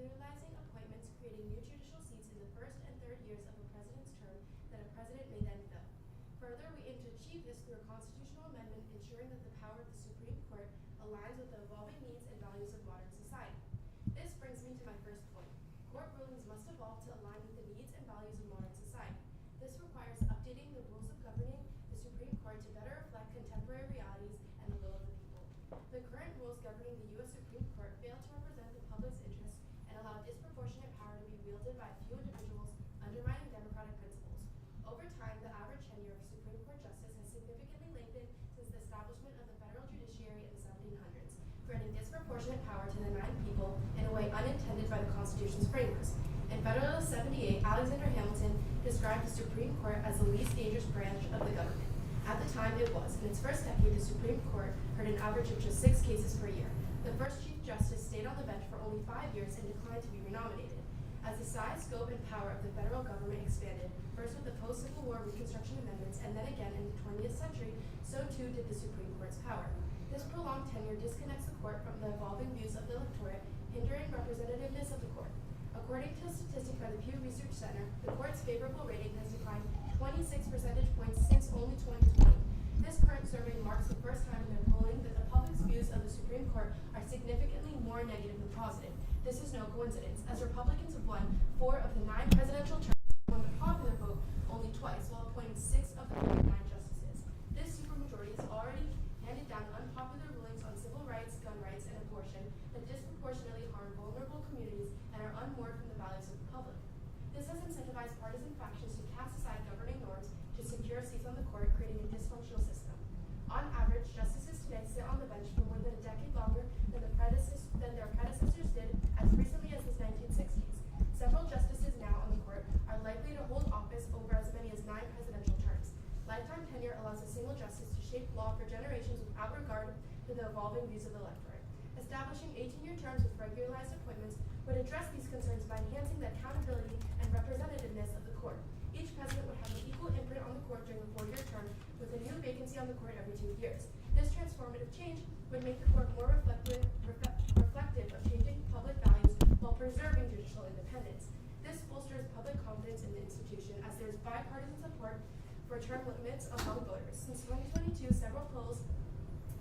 regularizing appointments, creating new judicial seats in the first and third years of a president's term that a president may then fill. Further, we aim to achieve this through a constitutional amendment ensuring that the power of the Supreme Court aligns with the evolving needs and values of modern society. This brings me to my first point. Court rulings must evolve to align with the needs and values of modern society. This requires updating the rules of governing the Supreme Court to better reflect contemporary realities and the will of the people. The current rules governing the U.S. Supreme Court fail to represent the public's interests and allow disproportionate power to be wielded by a few individuals, undermining democratic principles. Over time, the average tenure of a Supreme Court justice has significantly lengthened since the establishment of the federal judiciary in the 1700s, granting disproportionate power to the 9 people in a way unintended by the Constitution's framers. In Federalist 78, Alexander Hamilton described the Supreme Court as the least dangerous branch of the government. At the time, it was. In its first decade, the Supreme Court heard an average of just 6 cases per year. The first Chief Justice stayed on the bench for only 5 years and declined to be renominated. As the size, scope, and power of the federal government expanded, first with the post-Civil War Reconstruction Amendments and then again in the 20th century, so too did the Supreme Court's power. This prolonged tenure disconnects the court from the evolving views of the electorate, hindering representativeness of the court. According to a statistic by the Pew Research Center, the court's favorable rating has declined 26 percentage points since only 2020. This current survey marks the first time in their polling that the public's views of the Supreme Court are significantly more negative than positive. This is no coincidence, as Republicans have won 4 of the 9 presidential terms and won the popular vote only twice, while appointing 6 of the 9 justices. This supermajority has already handed down unpopular rulings on civil rights, gun rights, and abortion that disproportionately harm vulnerable communities and are unmoored from the values of the public. This has incentivized partisan factions to cast aside governing norms to secure seats on the court, creating a dysfunctional system. On average, justices today sit on the bench for more than a decade longer than their predecessors did as recently as the 1960s. Several justices now on the court are likely to hold office over as many as 9 presidential terms. Lifetime tenure allows a single justice to shape law for generations without regard to the evolving views of the electorate. Establishing 18-year terms with regularized appointments would address these concerns by enhancing the accountability and representativeness of the court. Each president would have an equal imprint on the court during a 4-year term, with a new vacancy on the court every 2 years. This transformative change would make the court more reflective of changing public values while preserving judicial independence. This bolsters public confidence in the institution, as there is bipartisan support for term limits among voters. Since 2022, several polls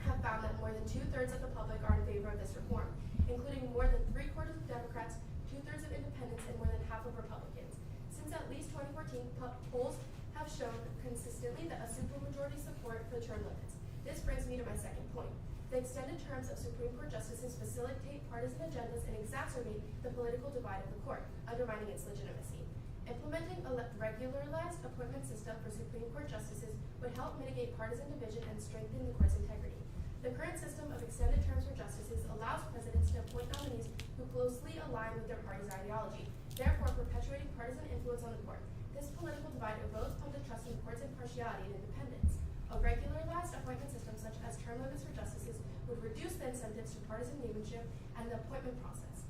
have found that more than 2/3 of the public are in favor of this reform, including more than 3/4 of Democrats, 2/3 of independents, and more than half of Republicans. Since at least 2014, polls have shown consistently that a supermajority support for the term limits. This brings me to my second point. The extended terms of Supreme Court justices facilitate partisan agendas and exacerbate the political divide of the court, undermining its legitimacy. Implementing a regularized appointment system for Supreme Court justices would help mitigate partisan division and strengthen the court's integrity. The current system of extended terms for justices allows presidents to appoint nominees who closely align with their party's ideology, therefore perpetuating partisan influence on the court. This political divide erodes public trust in the court's impartiality and independence. A regularized appointment system such as term limits for justices would reduce the incentives to partisan gamemanship and the appointment process.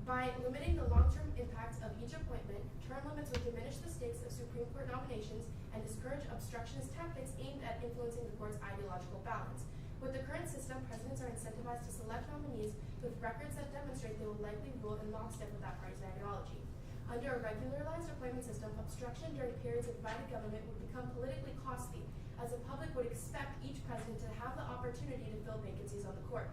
By limiting the long-term impact of each appointment, term limits would diminish the stakes of Supreme Court nominations and discourage obstructionist tactics aimed at influencing the court's ideological balance. With the current system, presidents are incentivized to select nominees with records that demonstrate they will likely rule in lockstep with that party's ideology. Under a regularized appointment system, obstruction during periods of divided government would become politically costly, as the public would expect each president to have the opportunity to fill vacancies on the court.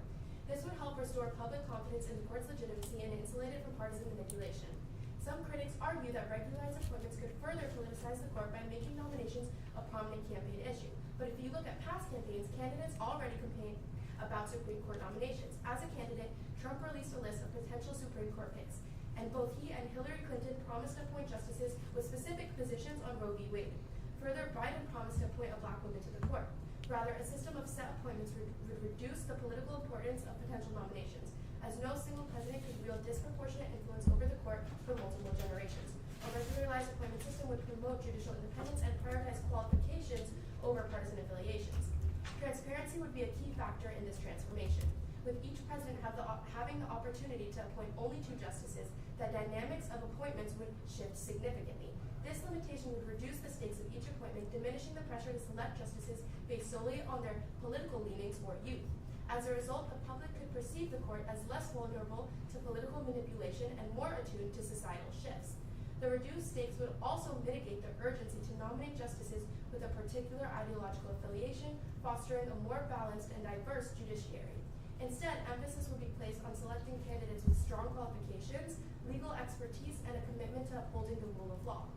This would help restore public confidence in the court's legitimacy and insulate it from partisan manipulation. Some critics argue that regularized appointments could further politicize the court by making nominations a prominent campaign issue. But if you look at past campaigns, candidates already campaigned about Supreme Court nominations. As a candidate, Trump released a list of potential Supreme Court picks, and both he and Hillary Clinton promised to appoint justices with specific positions on Roe v. Wade. Further, Biden promised to appoint a black woman to the court. Rather, a system of set appointments would reduce the political importance of potential nominations, as no single president could wield disproportionate influence over the court for multiple generations. A regularized appointment system would promote judicial independence and prioritize qualifications over partisan affiliations. Transparency would be a key factor in this transformation. With each president having the opportunity to appoint only 2 justices, the dynamics of appointments would shift significantly. This limitation would reduce the stakes of each appointment, diminishing the pressure to select justices based solely on their political leanings or youth. As a result, the public could perceive the court as less vulnerable to political manipulation and more attuned to societal shifts. The reduced stakes would also mitigate the urgency to nominate justices with a particular ideological affiliation, fostering a more balanced and diverse judiciary. Instead, emphasis would be placed on selecting candidates with strong qualifications, legal expertise, and a commitment to upholding the rule of law.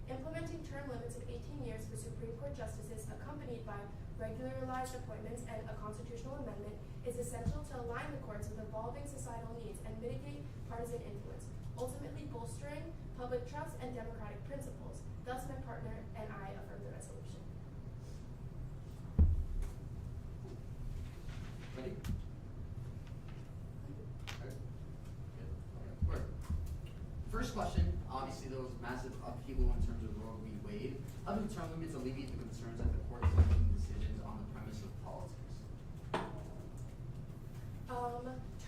Implementing term limits of 18 years for Supreme Court justices, accompanied by regularized appointments and a constitutional amendment, is essential to align the courts with evolving societal needs and mitigate partisan influence, ultimately bolstering public trust and democratic principles. Thus, my partner and I affirm the resolution. Ready? Okay. Good. Okay. Word. First question, obviously there was massive upheaval in terms of Roe v. Wade. How do term limits alleviate the concerns that the court is making decisions on the premise of politics?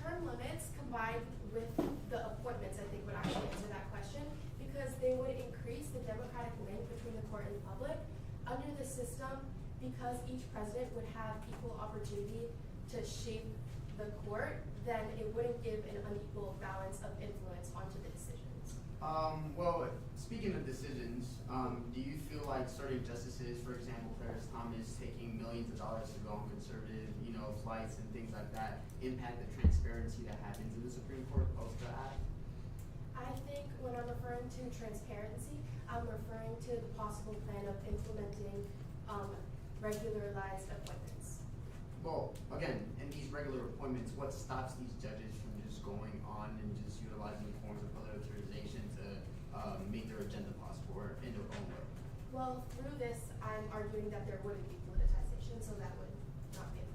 Term limits combined with the appointments, I think, would actually answer that question, because they would increase the democratic link between the court and the public. Under the system, because each president would have equal opportunity to shape the court, then it wouldn't give an unequal balance of influence onto the decisions. Well, speaking of decisions, do you feel like certain justices, for example, Clarence Thomas, taking millions of dollars to go on conservative, flights and things like that, impact the transparency that happens in the Supreme Court post the act? I think when I'm referring to transparency, I'm referring to the possible plan of implementing regularized appointments. Well, again, in these regular appointments, what stops these judges from just going on and just utilizing forms of politicization to make their agenda possible or in their own way? Well, through this, I'm arguing that there wouldn't be politicization, so that would not be affected.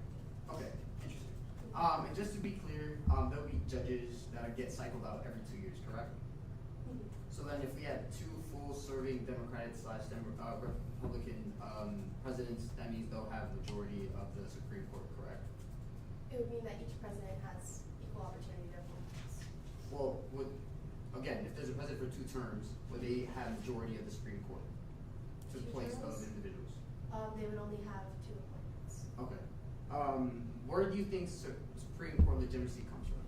Okay, interesting. And just to be clear, there'll be judges that get cycled out every 2 years, correct? Mm-hmm. So then if we had two full-serving Democratic/Republican presidents, that means they'll have majority of the Supreme Court, correct? It would mean that each president has equal opportunity to appoint us. Well, again, if there's a president for 2 terms, would they have majority of the Supreme Court to 2 place terms? those individuals? They would only have 2 appointments. Okay. Where do you think Supreme Court legitimacy comes from?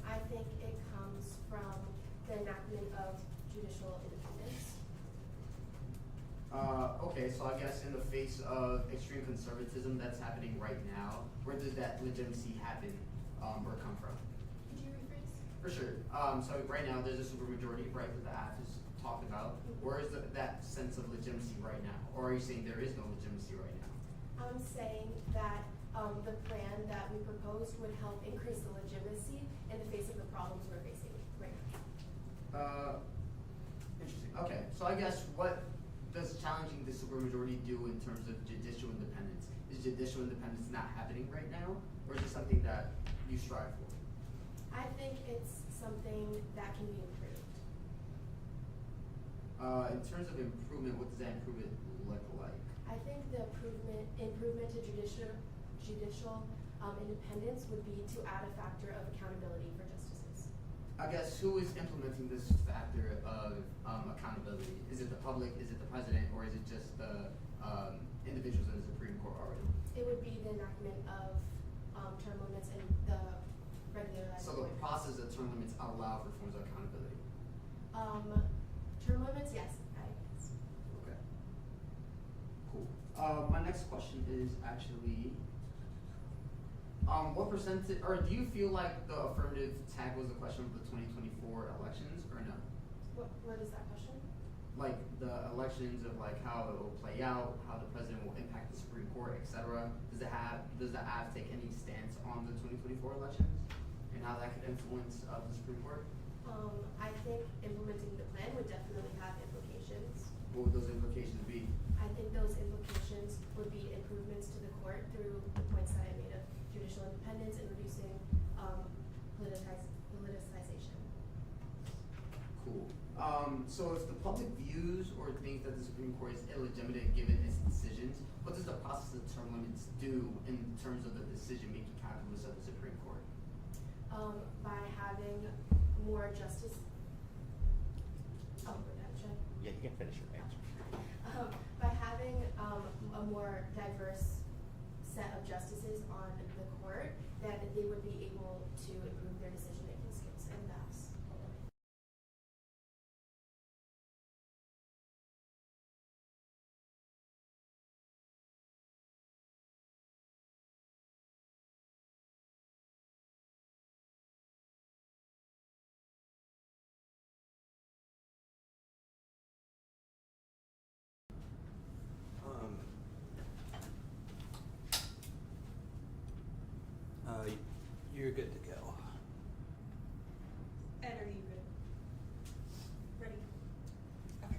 I think it comes from the enactment of judicial independence. Okay, so I guess in the face of extreme conservatism that's happening right now, where does that legitimacy happen or come from? Could you rephrase? For sure. So right now there's a supermajority, right, that the act is talked about. Where is that sense of legitimacy right now? Or are you saying there is no legitimacy right now? I'm saying that the plan that we proposed would help increase the legitimacy in the face of the problems we're facing right now. Interesting. Okay, so I guess what does challenging the supermajority do in terms of judicial independence? Is judicial independence not happening right now, or is it something that you strive for? I think it's something that can be improved. In terms of improvement, what does that improvement look like? I think the improvement to judicial independence would be to add a factor of accountability for justices. I guess who is implementing this factor of accountability? Is it the public, is it the president, or is it just the individuals in the Supreme Court already? It would be the enactment of term limits and the regularized. So the process of term limits allow for forms of accountability? Term limits, yes, I guess. Okay. Cool. My next question is actually, what percentage, or do you feel like the affirmative tackles the question of the 2024 elections, or no? What is that question? Like the elections of like how it will play out, how the president will impact the Supreme Court, etc. Does the ACC take any stance on the 2024 elections and how that could influence the Supreme Court? I think implementing the plan would definitely have implications. What would those implications be? I think those implications would be improvements to the court through the points that I made of judicial independence and reducing politicization. Cool. So if the public views or thinks that the Supreme Court is illegitimate given its decisions, what does the process of term limits do in terms of the decision-making calculus of the Supreme Court? By having more justice. Yeah, you can finish your answer. By having a more diverse set of justices on the Court, then they would be able to improve their decision-making skills, and that's all. You're good to go. Ed, are you good? Ready? Okay.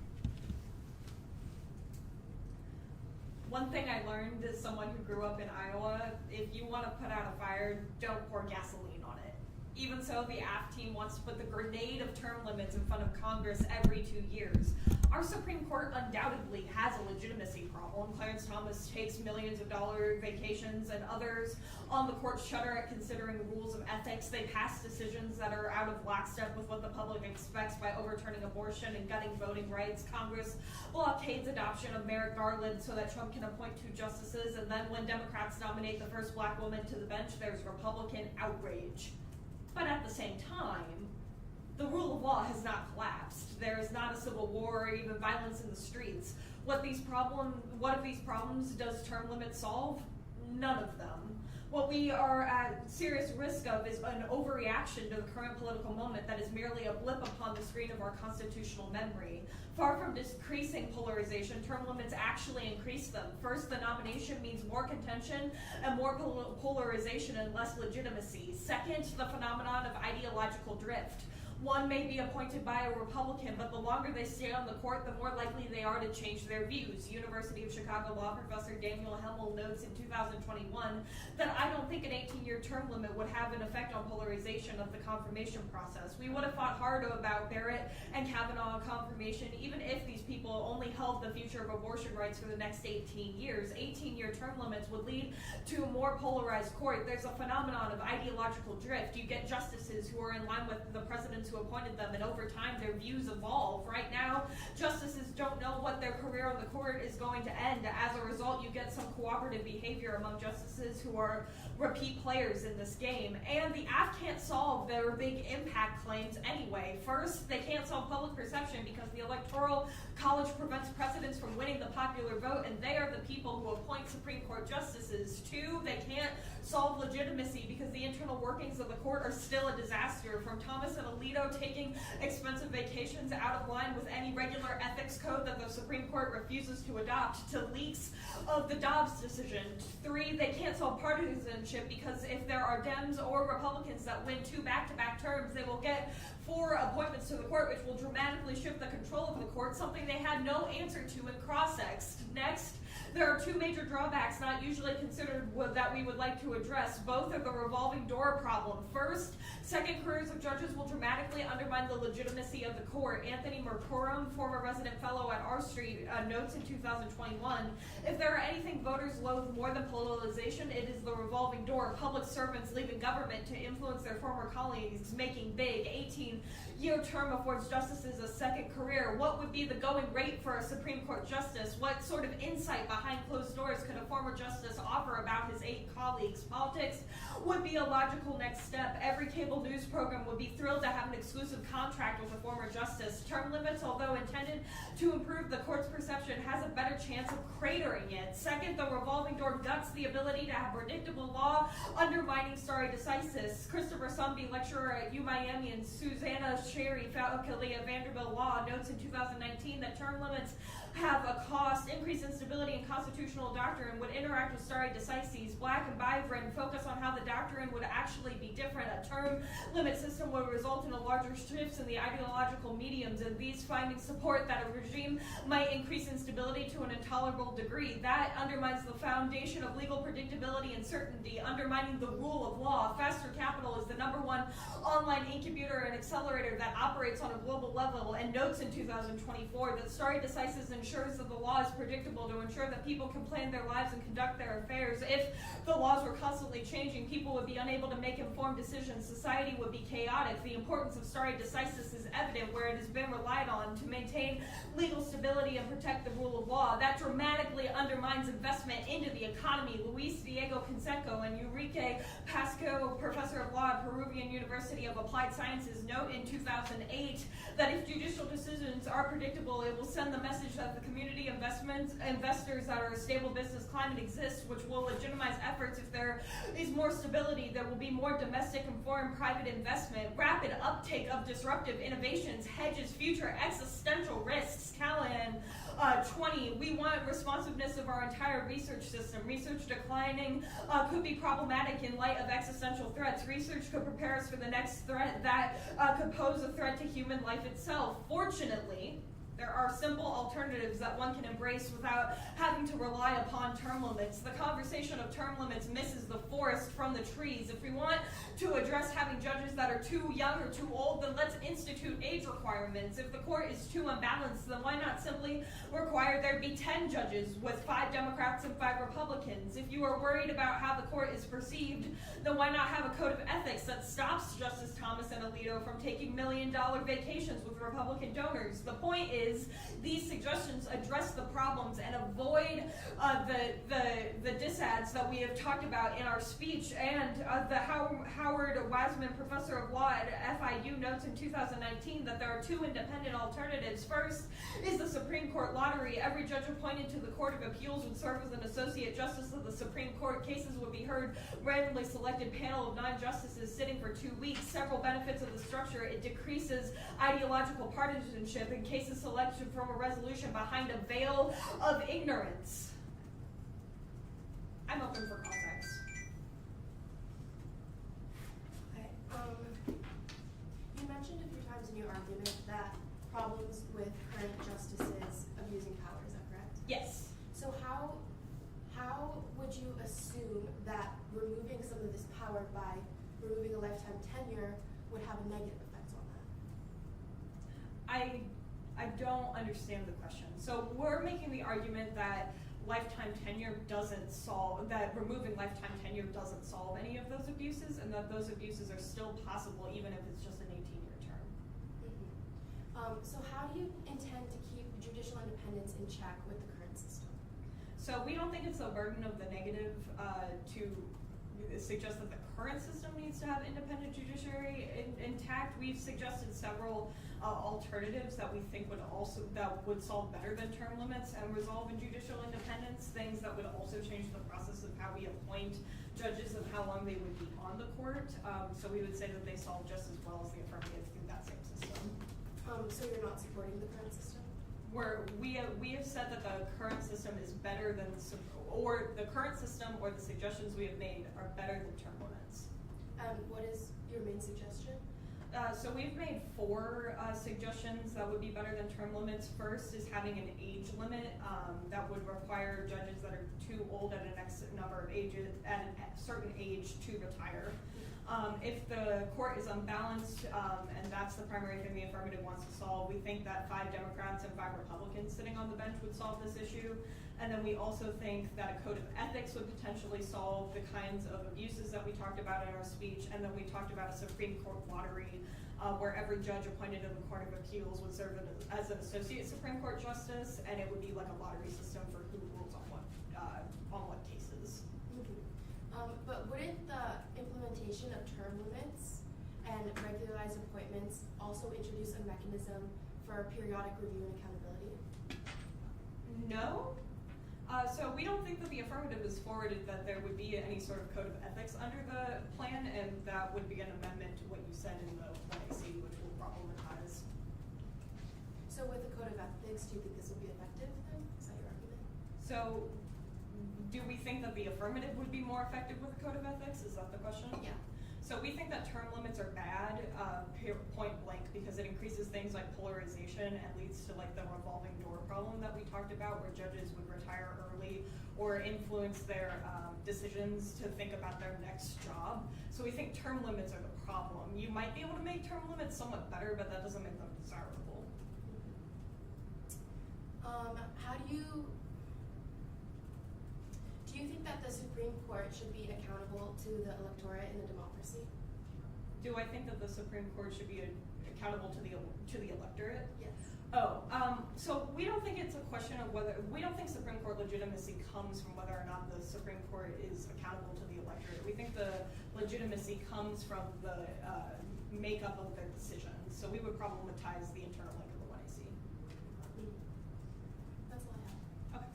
One thing I learned as someone who grew up in Iowa, if you want to put out a fire, don't pour gasoline on it. Even so, the AF team wants to put the grenade of term limits in front of Congress every 2 years. Our Supreme Court undoubtedly has a legitimacy problem. Clarence Thomas takes millions of dollar vacations, and others on the court shudder at considering rules of ethics. They pass decisions that are out of lockstep with what the public expects by overturning abortion and gutting voting rights. Congress blockades adoption of Merrick Garland so that Trump can appoint 2 justices, and then when Democrats nominate the first black woman to the bench, there's Republican outrage. But at the same time, the rule of law has not collapsed. There is not a civil war or even violence in the streets. What of these problems does term limits solve? None of them. What we are at serious risk of is an overreaction to the current political moment that is merely a blip upon the screen of our constitutional memory. Far from decreasing polarization, term limits actually increase them. First, the nomination means more contention and more polarization and less legitimacy. Second, the phenomenon of ideological drift. One may be appointed by a Republican, but the longer they stay on the court, the more likely they are to change their views. University of Chicago law professor Daniel Hemmel notes in 2021 that I don't think an 18-year term limit would have an effect on polarization of the confirmation process. We would have fought hard about Barrett and Kavanaugh confirmation, even if these people only held the future of abortion rights for the next 18 years. 18-year term limits would lead to a more polarized court. There's a phenomenon of ideological drift. You get justices who are in line with the president's who appointed them, and over time their views evolve. Right now, justices don't know what their career on the court is going to end. As a result, you get some cooperative behavior among justices who are repeat players in this game. And the AF can't solve their big impact claims anyway. First, they can't solve public perception because the Electoral College prevents presidents from winning the popular vote, and they are the people who appoint Supreme Court justices. Two, they can't solve legitimacy because the internal workings of the court are still a disaster. From Thomas and Alito taking expensive vacations out of line with any regular ethics code that the Supreme Court refuses to adopt, to leaks of the Dobbs decision. Three, they can't solve partisanship because if there are Dems or Republicans that win 2 back-to-back terms, they will get 4 appointments to the court, which will dramatically shift the control of the court, something they had no answer to in cross-ex. Next, there are 2 major drawbacks not usually considered that we would like to address. Both are the revolving door problem. First, second careers of judges will dramatically undermine the legitimacy of the court. Anthony Mercorum, former resident fellow at R Street, notes in 2021, if there are anything voters loathe more than polarization, it is the revolving door. Public servants leaving government to influence their former colleagues, making big. 18-year term affords justices a second career. What would be the going rate for a Supreme Court justice? What sort of insight behind closed doors could a former justice offer about his 8 colleagues? Politics would be a logical next step. Every cable news program would be thrilled to have an exclusive contract with a former justice. Term limits, although intended to improve the court's perception, has a better chance of cratering it. Second, the revolving door guts the ability to have predictable law, undermining stare decisis. Christopher Sumby, lecturer at UMiami, and Susanna Sherry, faculty at Vanderbilt Law, notes in 2019 that term limits have a cost, increase instability in constitutional doctrine, would interact with stare decisis. Black and Byron focus on how the doctrine would actually be different. A term limit system would result in a larger shifts in the ideological mediums, and these findings support that a regime might increase instability to an intolerable degree. That undermines the foundation of legal predictability and certainty, undermining the rule of law. Faster Capital is the #1 online incubator and accelerator that operates on a global level and notes in 2024 that stare decisis ensures that the law is predictable to ensure that people can plan their lives and conduct their affairs. If the laws were constantly changing, people would be unable to make informed decisions. Society would be chaotic. The importance of stare decisis is evident where it has been relied on to maintain legal stability and protect the rule of law. That dramatically undermines investment into the economy. Luis Diego Canseco and Enrique Pasco, professor of law at Peruvian University of Applied Sciences, note in 2008 that if judicial decisions are predictable, it will send the message that the community investors that are a stable business climate exists, which will legitimize efforts. If there is more stability, there will be more domestic and foreign private investment. Rapid uptake of disruptive innovations hedges future existential risks. Callahan 20, we want responsiveness of our entire research system. Research declining could be problematic in light of existential threats. Research could prepare us for the next threat that could pose a threat to human life itself. Fortunately, there are simple alternatives that one can embrace without having to rely upon term limits. The conversation of term limits misses the forest from the trees. If we want to address having judges that are too young or too old, then let's institute age requirements. If the court is too unbalanced, then why not simply require there be 10 judges with 5 Democrats and 5 Republicans? If you are worried about how the court is perceived, then why not have a code of ethics that stops Justice Thomas and Alito from taking million-dollar vacations with Republican donors? The point is, these suggestions address the problems and avoid the disads that we have talked about in our speech. And the Howard Wiseman, professor of law at FIU, notes in 2019 that there are 2 independent alternatives. First is the Supreme Court lottery. Every judge appointed to the Court of Appeals would serve as an associate justice of the Supreme Court. Cases would be heard randomly selected panel of 9 justices sitting for 2 weeks. Several benefits of the structure: it decreases ideological partisanship in cases selected from a resolution behind a veil of ignorance. I'm open for context. Okay. You mentioned a few times in your argument that problems with current justices abusing power. Is that correct? Yes. So how would you assume that removing some of this power by removing a lifetime tenure would have a negative effect on that? I don't understand the question. So we're making the argument that lifetime tenure doesn't solve, that removing lifetime tenure doesn't solve any of those abuses, and that those abuses are still possible even if it's just an 18-year term. Mm-hmm. So how do you intend to keep judicial independence in check with the current system? So we don't think it's a burden of the negative to suggest that the current system needs to have independent judiciary intact. We've suggested several alternatives that we think would solve better than term limits and resolve in judicial independence, things that would also change the process of how we appoint judges and how long they would be on the court. So we would say that they solve just as well as the affirmative through that same system. So you're not supporting the current system? We have said that the current system is better than the current system or the suggestions we have made are better than term limits. What is your main suggestion? So we've made 4 suggestions that would be better than term limits. First is having an age limit that would require judges that are too old at an X number of ages, at a certain age, to retire. If the court is unbalanced, and that's the primary thing the affirmative wants to solve, we think that 5 Democrats and 5 Republicans sitting on the bench would solve this issue. And then we also think that a code of ethics would potentially solve the kinds of abuses that we talked about in our speech. And then we talked about a Supreme Court lottery where every judge appointed to the Court of Appeals would serve as an associate Supreme Court justice, and it would be like a lottery system for who rules on what cases. Mm-hmm. But wouldn't the implementation of term limits and regularized appointments also introduce a mechanism for periodic review and accountability? No. So we don't think that the affirmative is forwarded that there would be any sort of code of ethics under the plan, and that would be an amendment to what you said in the Plan AC, which will problematize. So with the code of ethics, do you think this would be effective then? Is that your argument? So do we think that the affirmative would be more effective with a code of ethics? Is that the question? Yeah. So we think that term limits are bad, point blank, because it increases things like polarization and leads to like the revolving door problem that we talked about, where judges would retire early or influence their decisions to think about their next job. So we think term limits are the problem. You might be able to make term limits somewhat better, but that doesn't make them desirable. How do you think that the Supreme Court should be accountable to the electorate in the democracy? Do I think that the Supreme Court should be accountable to the electorate? Yes. So we don't think it's a question of whether, we don't think Supreme Court legitimacy comes from whether or not the Supreme Court is accountable to the electorate. We think the legitimacy comes from the makeup of their decisions. So we would problematize the internal link of the 1AC. That's all I have. Okay.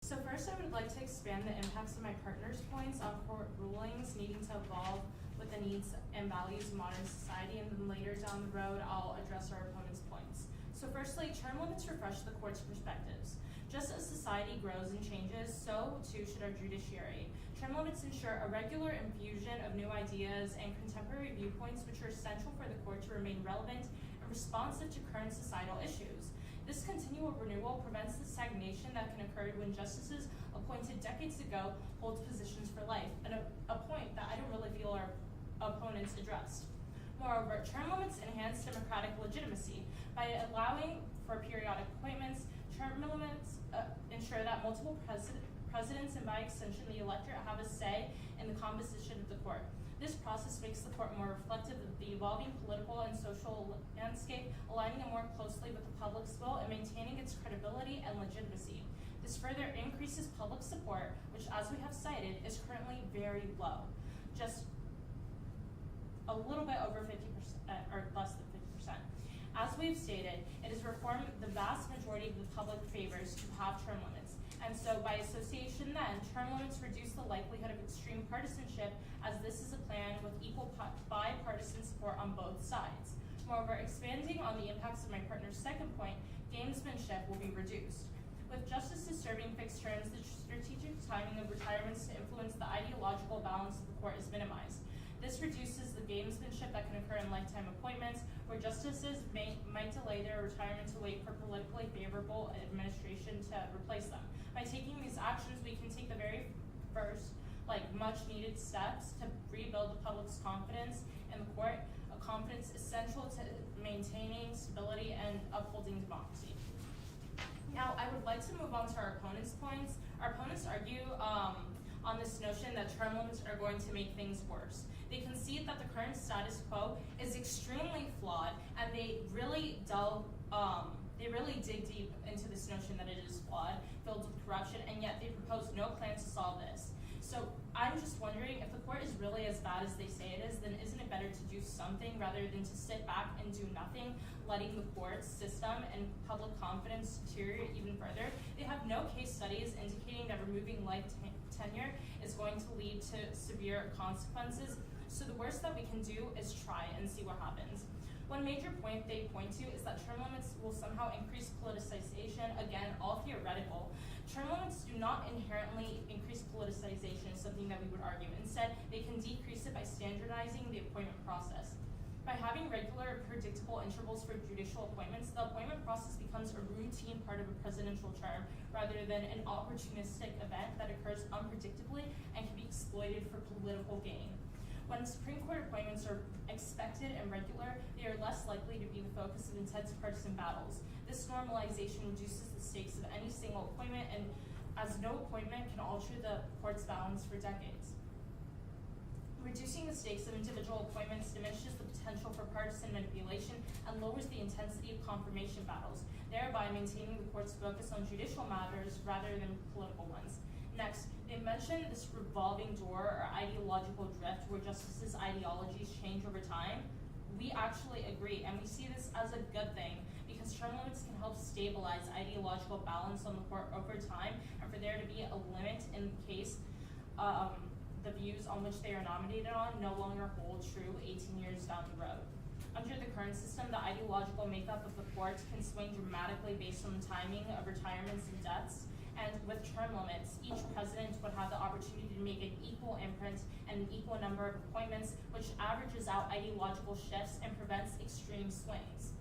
So first, I would like to expand the impacts of my partner's points on court rulings needing to evolve with the needs and values of modern society, and then later down the road, I'll address our opponent's points. So firstly, term limits refresh the court's perspectives. Just as society grows and changes, so too should our judiciary. Term limits ensure a regular infusion of new ideas and contemporary viewpoints, which are essential for the court to remain relevant and responsive to current societal issues. This continual renewal prevents the stagnation that can occur when justices appointed decades ago hold positions for life, and a point that I don't really feel our opponents addressed. Moreover, term limits enhance democratic legitimacy. By allowing for periodic appointments, term limits ensure that multiple presidents and by extension the electorate have a say in the composition of the court. This process makes the court more reflective of the evolving political and social landscape, aligning it more closely with the public's will and maintaining its credibility and legitimacy. This further increases public support, which, as we have cited, is currently very low, just a little bit over 50%, or less than 50%. As we've stated, it is reform the vast majority of the public favors to have term limits. And so by association then, term limits reduce the likelihood of extreme partisanship, as this is a plan with equal bipartisan support on both sides. Moreover, expanding on the impacts of my partner's second point, gamesmanship will be reduced. With justices serving fixed terms, the strategic timing of retirements to influence the ideological balance of the court is minimized. This reduces the gamesmanship that can occur in lifetime appointments, where justices might delay their retirement to wait for politically favorable administration to replace them. By taking these actions, we can take the very first, much needed steps to rebuild the public's confidence in the court, a confidence essential to maintaining stability and upholding democracy. Now, I would like to move on to our opponents' points. Our opponents argue on this notion that term limits are going to make things worse. They concede that the current status quo is extremely flawed, and they really dig deep into this notion that it is flawed, filled with corruption, and yet they propose no plan to solve this. So I'm just wondering, if the court is really as bad as they say it is, then isn't it better to do something rather than to sit back and do nothing, letting the court system and public confidence deteriorate even further? They have no case studies indicating that removing life tenure is going to lead to severe consequences. So the worst that we can do is try and see what happens. One major point they point to is that term limits will somehow increase politicization. Again, all theoretical. Term limits do not inherently increase politicization, is something that we would argue. Instead, they can decrease it by standardizing the appointment process. By having regular, predictable intervals for judicial appointments, the appointment process becomes a routine part of a presidential term rather than an opportunistic event that occurs unpredictably and can be exploited for political gain. When Supreme Court appointments are expected and regular, they are less likely to be the focus of intense partisan battles. This normalization reduces the stakes of any single appointment, and as no appointment can alter the court's balance for decades. Reducing the stakes of individual appointments diminishes the potential for partisan manipulation and lowers the intensity of confirmation battles, thereby maintaining the court's focus on judicial matters rather than political ones. Next, they mention this revolving door or ideological drift where justices' ideologies change over time. We actually agree, and we see this as a good thing because term limits can help stabilize ideological balance on the court over time, and for there to be a limit in case the views on which they are nominated on no longer hold true 18 years down the road. Under the current system, the ideological makeup of the court can swing dramatically based on the timing of retirements and deaths, and with term limits, each president would have the opportunity to make an equal imprint and an equal number of appointments, which averages out ideological shifts and prevents extreme swings.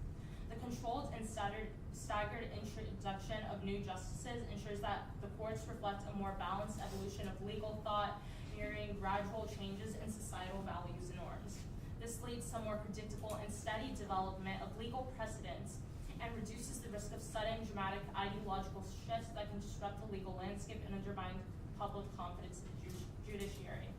The controlled and staggered introduction of new justices ensures that the courts reflect a more balanced evolution of legal thought, mirroring gradual changes in societal values and norms. This leads to a more predictable and steady development of legal precedents and reduces the risk of sudden, dramatic ideological shifts that can disrupt the legal landscape and undermine public confidence in the judiciary.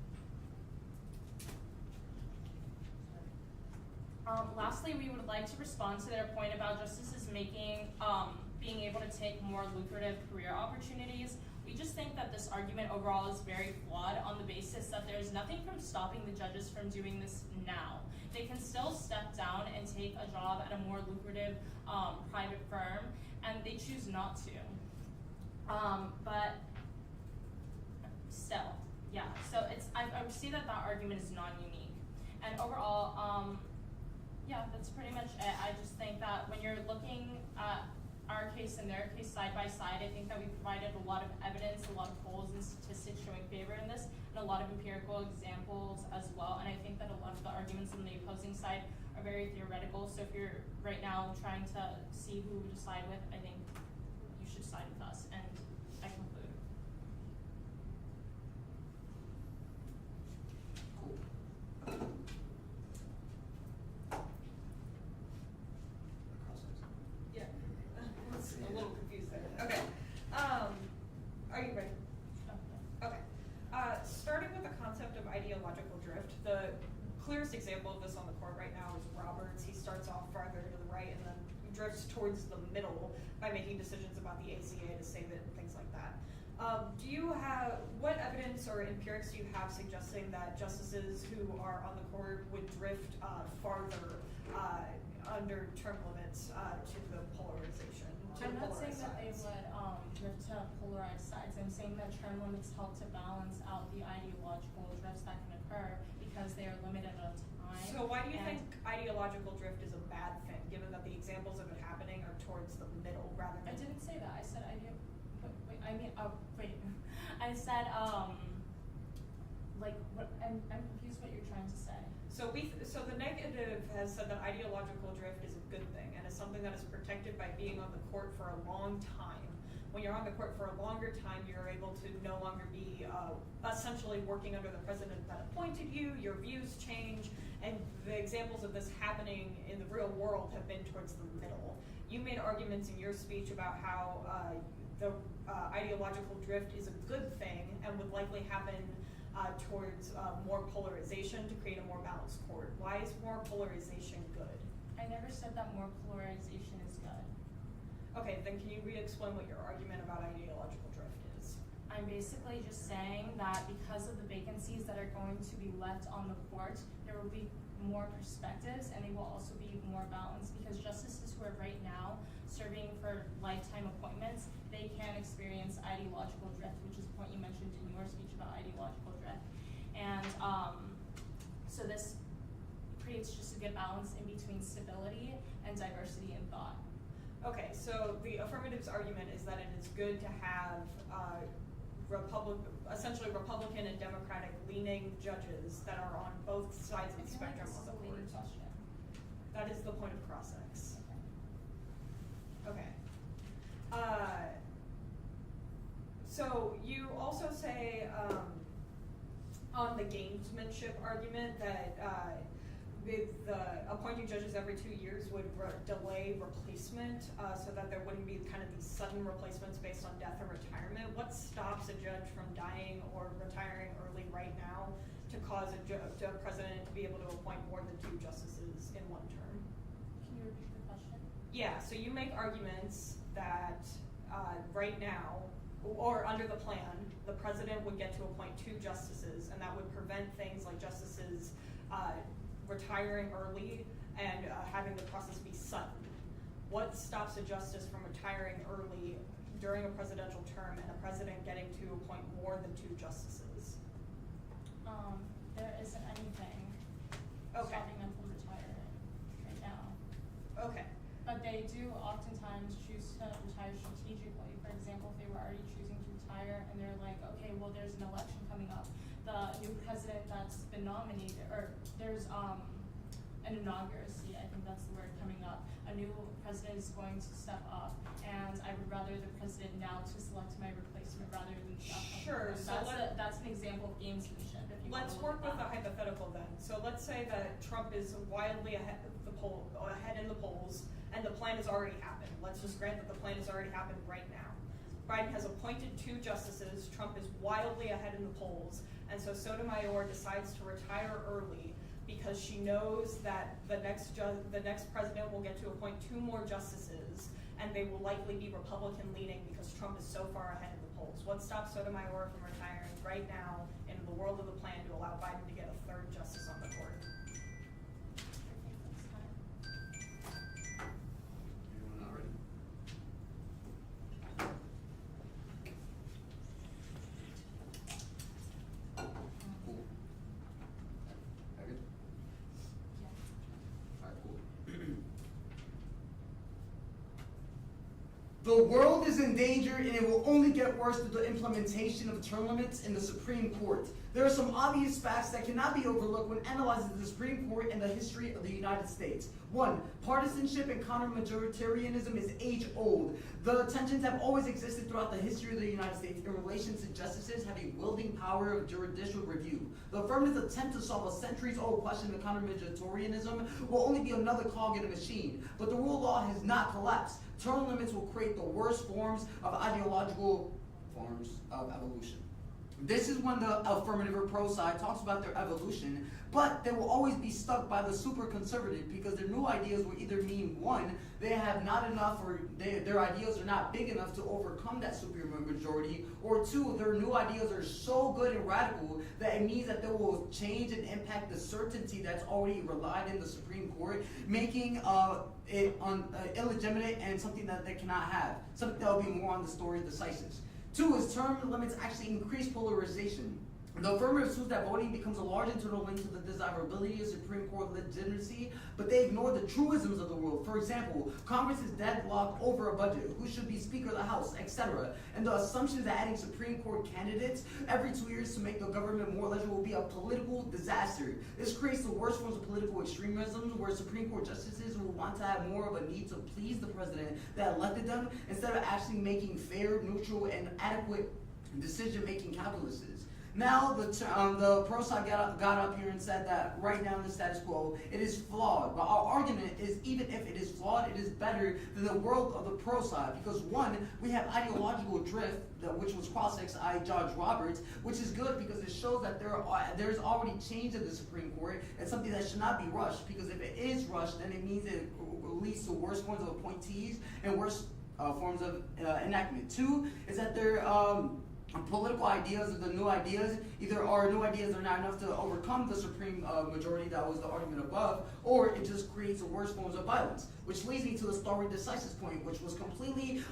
Lastly, we would like to respond to their point about justices being able to take more lucrative career opportunities. We just think that this argument overall is very flawed on the basis that there's nothing from stopping the judges from doing this now. They can still step down and take a job at a more lucrative private firm, and they choose not to. But still, yeah. So I would say that argument is non-unique. And overall, yeah, that's pretty much it. I just think that when you're looking at our case and their case side by side, I think that we provided a lot of evidence, a lot of polls and statistics showing favor in this, and a lot of empirical examples as well. And I think that a lot of the arguments on the opposing side are very theoretical. So if you're right now trying to see who to side with, I think you should side with us. And I conclude. Yeah, I was a little confused there. Okay, are you ready? Okay. Starting with the concept of ideological drift, the clearest example of this on the court right now is Roberts. He starts off farther to the right and then drifts towards the middle by making decisions about the ACA to save it and things like that. What evidence or empirics do you have suggesting that justices who are on the court would drift farther under term limits to the polarization? I'm not saying that they would drift to polarized sides. I'm saying that term limits help to balance out the ideological drifts that can occur because they are limited at a time. So why do you think ideological drift is a bad thing, given that the examples of it happening are towards the middle rather than? I didn't say that. I said I said I'm confused what you're trying to say. So the negative has said that ideological drift is a good thing and is something that is protected by being on the court for a long time. When you're on the court for a longer time, you're able to no longer be essentially working under the president that appointed you, your views change, and the examples of this happening in the real world have been towards the middle. You made arguments in your speech about how the ideological drift is a good thing and would likely happen towards more polarization to create a more balanced court. Why is more polarization good? I never said that more polarization is good. Okay, then can you re-explain what your argument about ideological drift is? I'm basically just saying that because of the vacancies that are going to be left on the court, there will be more perspectives and they will also be more balanced because justices who are right now serving for lifetime appointments, they can experience ideological drift, which is a point you mentioned in your speech about ideological drift. And so this creates just a good balance in between stability and diversity in thought. Okay, so the affirmative's argument is that it is good to have essentially Republican and Democratic leaning judges that are on both sides of the spectrum on the court. That is the point of cross-ex. Okay. So you also say on the gamesmanship argument that with the appointing judges every 2 years would delay replacement so that there wouldn't be kind of these sudden replacements based on death or retirement. What stops a judge from dying or retiring early right now to cause a president to be able to appoint more than 2 justices in one term. Can you repeat the question? Yeah, so you make arguments that right now, or under the plan, the president would get to appoint 2 justices, and that would prevent things like justices retiring early and having the process be sudden. What stops a justice from retiring early during a presidential term and a president getting to appoint more than 2 justices? There isn't anything Okay. stopping them from retiring right now. Okay. But they do oftentimes choose to retire strategically. For example, if they were already choosing to retire and they're like, okay, well, there's an election coming up. The new president that's been nominated, or there's an inauguracy, I think that's the word, coming up. A new president is going to step up, and I would rather the president now to select my replacement rather than the upcoming Sure, one. so That's an example of gamesmanship. If you Let's wanna work look with at a that. hypothetical then. So let's say that Trump is wildly ahead in the polls, and the plan has already happened. Let's just grant that the plan has already happened right now. Biden has appointed 2 justices. Trump is wildly ahead in the polls, and so Sotomayor decides to retire early because she knows that the next president will get to appoint 2 more justices, and they will likely be Republican leaning because Trump is so far ahead in the polls. What stops Sotomayor from retiring right now in the world of the plan to allow Biden to get a 3rd justice on the court? Anyone not ready? Cool. Megan? Alright, cool. The world is in danger, and it will only get worse through the implementation of term limits in the Supreme Court. There are some obvious facts that cannot be overlooked when analyzing the Supreme Court and the history of the United States. 1. Partisanship and counter-majoritarianism is age-old. The tensions have always existed throughout the history of the United States in relation to justices having wielding power of judicial review. The affirmative attempt to solve a centuries-old question of counter-majoritarianism will only be another cog in the machine, but the rule of law has not collapsed. Term limits will create the worst forms of ideological forms of evolution. This is when the affirmative or pro side talks about their evolution, but they will always be stuck by the super conservative because their new ideas will either mean 1, they have not enough, or their ideas are not big enough to overcome that superior majority, or 2, their new ideas are so good and radical that it means that they will change and impact the certainty that's already relied in the Supreme Court, making it illegitimate and something that they cannot have. Something that will be more on the story of decisis. 2 is term limits actually increase polarization. The affirmative assumes that voting becomes a large internal link to the desirability of Supreme Court legitimacy, but they ignore the truisms of the world. For example, Congress is deadlocked over a budget, who should be Speaker of the House, etc. And the assumption that adding Supreme Court candidates every 2 years to make the government more legible will be a political disaster. This creates the worst forms of political extremism, where Supreme Court justices will want to have more of a need to please the president that elected them, instead of actually making fair, neutral, and adequate decision-making calculuses. Now the pro side got up here and said that right now in the status quo, it is flawed. But our argument is, even if it is flawed, it is better than the world of the pro side. Because 1, we have ideological drift, which was cross-ex Judge Roberts, which is good because it shows that there's already change in the Supreme Court. It's something that should not be rushed, because if it is rushed, then it means it leads to worse forms of appointees and worse forms of enactment. 2 is that they're political ideas or the new ideas either are new ideas that are not enough to overcome the supreme majority, that was the argument above, or it just creates the worst forms of violence, which leads me to the stare decisis point, which was completely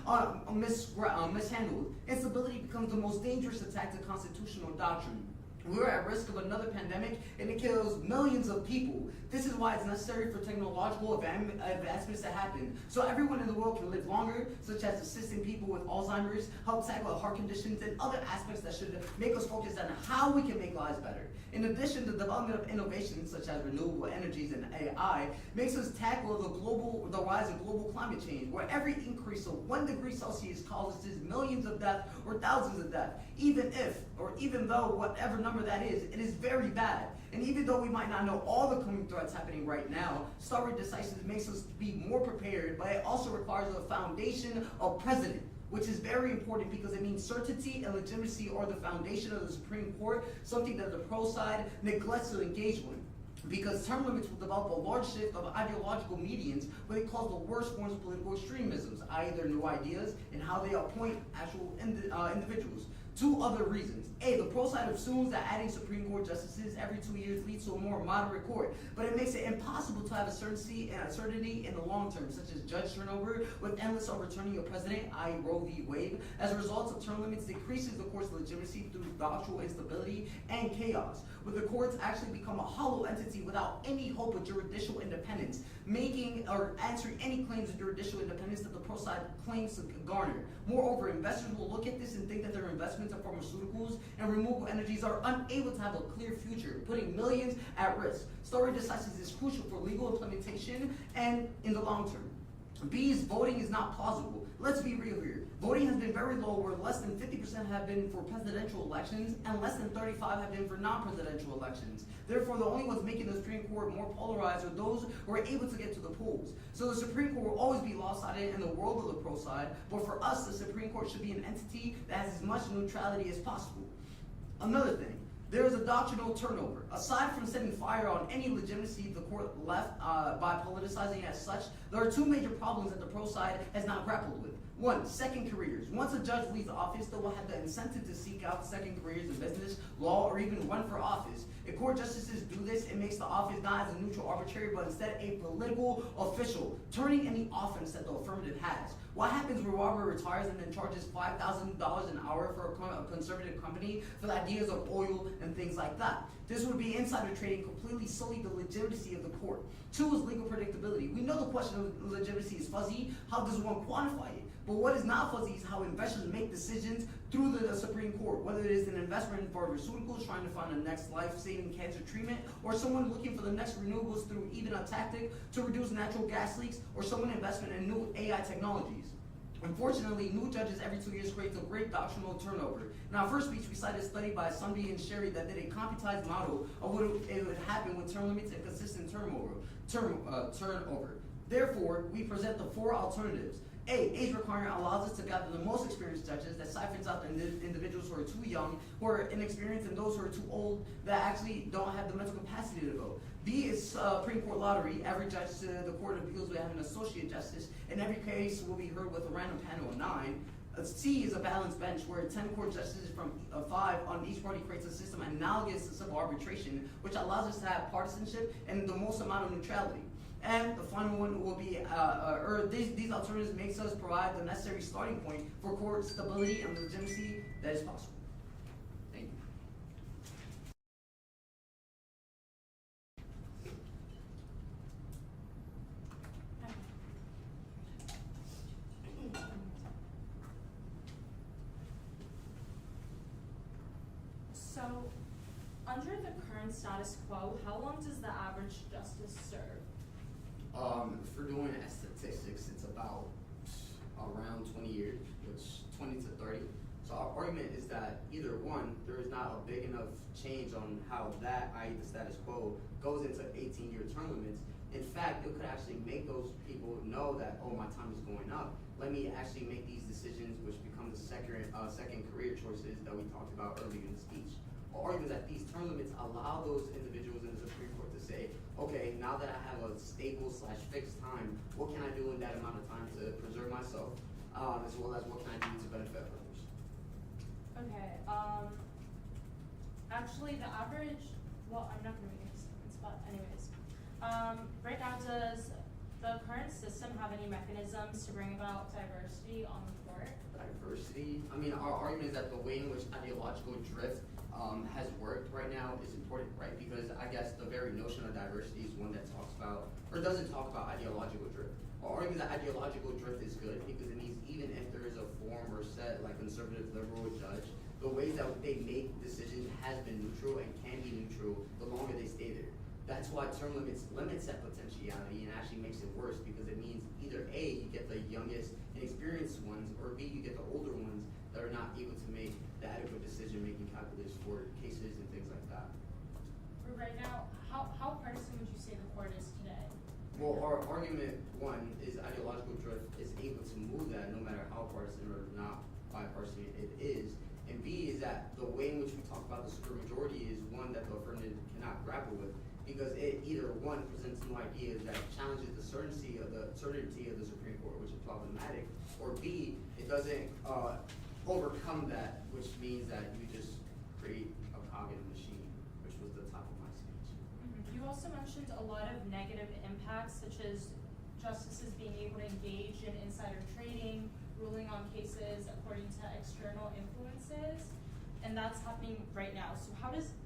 mishandled. Instability becomes the most dangerous attack to constitutional doctrine. We're at risk of another pandemic, and it kills millions of people. This is why it's necessary for technological advancements to happen, so everyone in the world can live longer, such as assisting people with Alzheimer's, help tackle heart conditions, and other aspects that should make us focus on how we can make lives better. In addition, the development of innovations such as renewable energies and AI makes us tackle the rise of global climate change, where every increase of 1 degree Celsius causes millions of deaths or thousands of deaths. Even though whatever number that is, it is very bad. And even though we might not know all the coming threats happening right now, stare decisis makes us be more prepared, but it also requires a foundation of precedent. which is very important because it means certainty and legitimacy are the foundation of the Supreme Court, something that the pro side neglects to engage with. Because term limits will develop a large shift of ideological medians where they cause the worst forms of political extremisms, i.e. their new ideas and how they appoint actual individuals. Two other reasons. A, the pro side assumes that adding Supreme Court justices every 2 years leads to a more moderate court, but it makes it impossible to have a certainty in the long term, such as judge turnover with endless overturning of precedent, i.e. Roe v. Wade. As a result of term limits, decreases the court's legitimacy through doctrinal instability and chaos, where the courts actually become a hollow entity without any hope of judicial independence, making or answering any claims of judicial independence that the pro side claims to garner. Moreover, investors will look at this and think that their investments in pharmaceuticals and renewable energies are unable to have a clear future, putting millions at risk. Stare decisis is crucial for legal implementation and in the long term. B's, voting is not plausible. Let's be real here. Voting has been very low, where less than 50% have been for presidential elections and less than 35% have been for non-presidential elections. Therefore, the only ones making the Supreme Court more polarized are those who are able to get to the polls. So the Supreme Court will always be lopsided in the world of the pro side, but for us, the Supreme Court should be an entity that has as much neutrality as possible. Another thing, there is a doctrinal turnover. Aside from setting fire on any legitimacy the court left by politicizing as such, there are two major problems that the pro side has not grappled with. One, second careers. Once a judge leaves office, they will have the incentive to seek out second careers in business, law, or even run for office. If court justices do this, it makes the office not as a neutral arbitrator, but instead a political official, turning any offense that the affirmative has. What happens when Robert retires and then charges $5,000 an hour for a conservative company for the ideas of oil and things like that? This would be insider trading, completely sully the legitimacy of the court. Two is legal predictability. We know the question of legitimacy is fuzzy. How does one quantify it? But what is not fuzzy is how investors make decisions through the Supreme Court, whether it is an investment in pharmaceuticals, trying to find the next life-saving cancer treatment, or someone looking for the next renewables through even a tactic to reduce natural gas leaks, or someone investment in new AI technologies. Unfortunately, new judges every 2 years creates a great doctrinal turnover. In our first speech, we cited a study by Sunby and Sherry that did a computized model of what it would happen with term limits and consistent turnover. Therefore, we present the four alternatives. A, age requirement allows us to gather the most experienced judges that siphons out the individuals who are too young, who are inexperienced, and those who are too old that actually don't have the mental capacity to vote. B is Supreme Court lottery. Every judge to the Court of Appeals will have an associate justice, and every case will be heard with a random panel of 9. C is a balanced bench where 10 court justices from 5 on each party creates a system analogous to civil arbitration, which allows us to have partisanship and the most amount of neutrality. And the final one will be, these alternatives makes us provide the necessary starting point for court stability and legitimacy that is possible. Thank you. So, under the current status quo, how long does the average justice serve? If we're doing statistics, it's about around 20 years, which 20 to 30. So our argument is that either one, there is not a big enough change on how that, i.e. the status quo, goes into 18-year term limits. In fact, it could actually make those people know that, oh, my time is going up. Let me actually make these decisions, which become the second career choices that we talked about earlier in the speech. Our argument is that these term limits allow those individuals in the Supreme Court to say, okay, now that I have a stable/fixed time, what can I do in that amount of time to preserve myself, as well as what can I do to benefit others? Okay, actually the average, well, I'm not gonna make any statements, but anyways. Right now, does the current system have any mechanisms to bring about diversity on the court? Diversity? I mean, our argument is that the way in which ideological drift has worked right now is important, right? Because I guess the very notion of diversity is one that talks about, or doesn't talk about ideological drift. Our argument that ideological drift is good because it means even if there is a form or set, like conservative, liberal judge, the ways that they make decisions has been neutral and can be neutral the longer they stay there. That's why term limits limits that potentiality and actually makes it worse because it means either A, you get the youngest and experienced ones, or B, you get the older ones that are not able to make the adequate decision-making calculus for cases and things like that. Right now, how partisan would you say the court is today? Well, our argument one is ideological drift is able to move that that no matter how partisan or not bipartisan it is. And B is that the way in which we talk about the supermajority is one that the affirmative cannot grapple with, because it either one presents new ideas that challenges the certainty of the Supreme Court, which is problematic, or B, it doesn't overcome that, which means that you just create a cog in the machine, which was the top of my speech. You also mentioned a lot of negative impacts, such as justices being able to engage in insider trading, ruling on cases according to external influences, and that's happening right now. So how does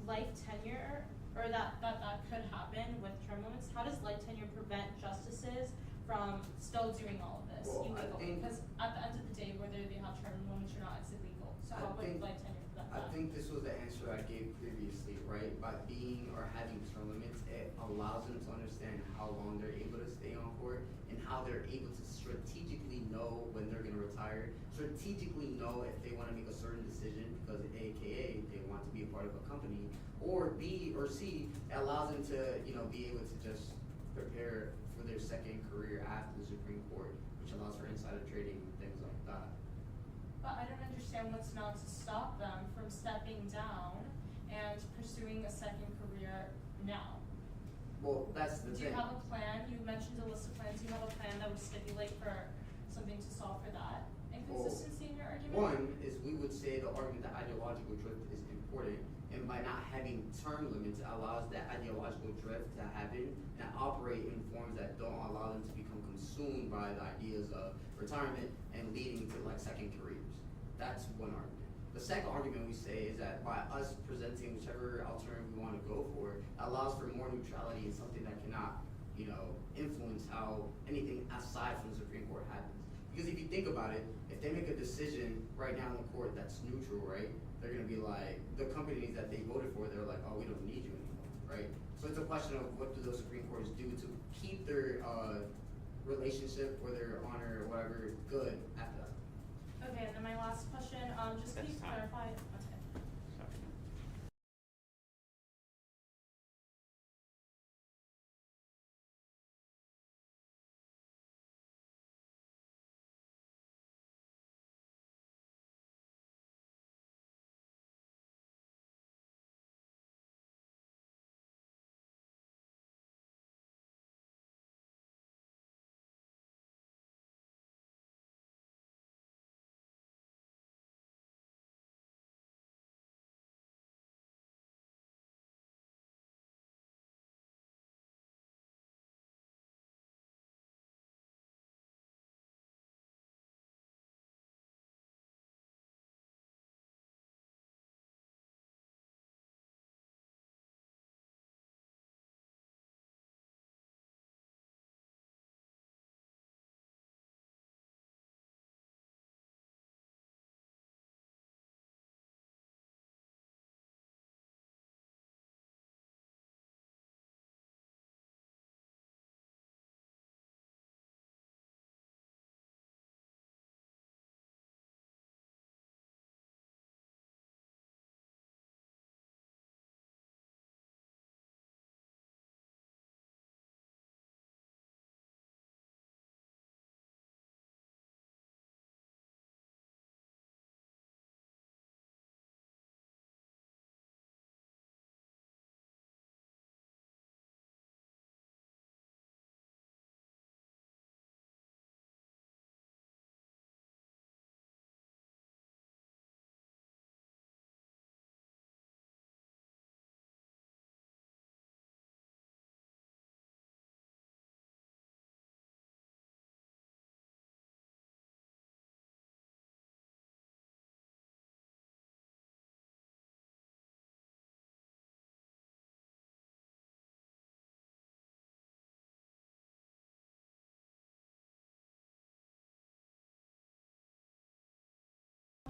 life tenure, or that could happen with term limits, how does life tenure prevent justices from still doing all of this illegally? Because at the end of the day, whether they have term limits or not, it's illegal. So how would life tenure prevent that? I think this was the answer I gave previously, right? By being or having term limits, it allows them to understand how long they're able to stay on court and how they're able to strategically know when they're going to retire, strategically know if they want to make a certain decision because AKA they want to be a part of a company, or B or C, it allows them to, be able to just prepare for their second career after the Supreme Court, which allows for insider trading and things like that. But I don't understand what's not to stop them from stepping down and pursuing a second career now. Well, that's the Do thing. you have a plan? You mentioned a list of plans. Do you have a plan that would stipulate for something to solve for that inconsistency in your argument? One is we would say the argument that ideological drift is important, and by not having term limits, it allows that ideological drift to happen and operate in forms that don't allow them to become consumed by the ideas of retirement and leading to second careers. That's one argument. The second argument we say is that by us presenting whichever alternative we want to go for, allows for more neutrality in something that cannot, influence how anything aside from the Supreme Court happens. Because if you think about it, if they make a decision right now in the court that's neutral, right, they're going to be like, the companies that they voted for, they're like, oh, we don't need you anymore, right? So it's a question of what do those Supreme Courts do to keep their relationship or their honor or whatever good after that. Okay, and then my last question, just can you clarify? Okay.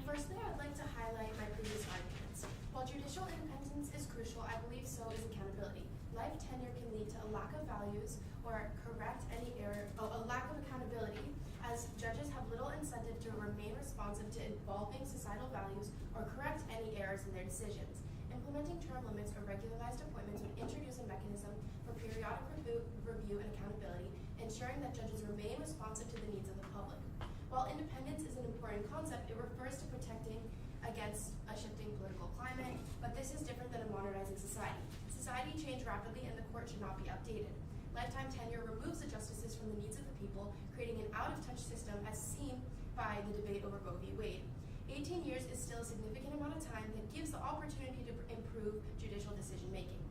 Firstly, I would like to highlight my previous arguments. While judicial independence is crucial, I believe so is accountability. Life tenure can lead to a lack of values or correct any error, a lack of accountability, as judges have little incentive to remain responsive to evolving societal values or correct any errors in their decisions. Implementing term limits or regularized appointments would introduce a mechanism for periodic review and accountability, ensuring that judges remain responsive to the needs of the public. While independence is an important concept, it refers to protecting against a shifting political climate, but this is different than a modernizing society. Society changed rapidly and the court should not be updated. Lifetime tenure removes the justices from the needs of the people, creating an out-of-touch system as seen by the debate over Roe v. Wade. 18 years is still a significant amount of time that gives the opportunity to improve judicial decision-making.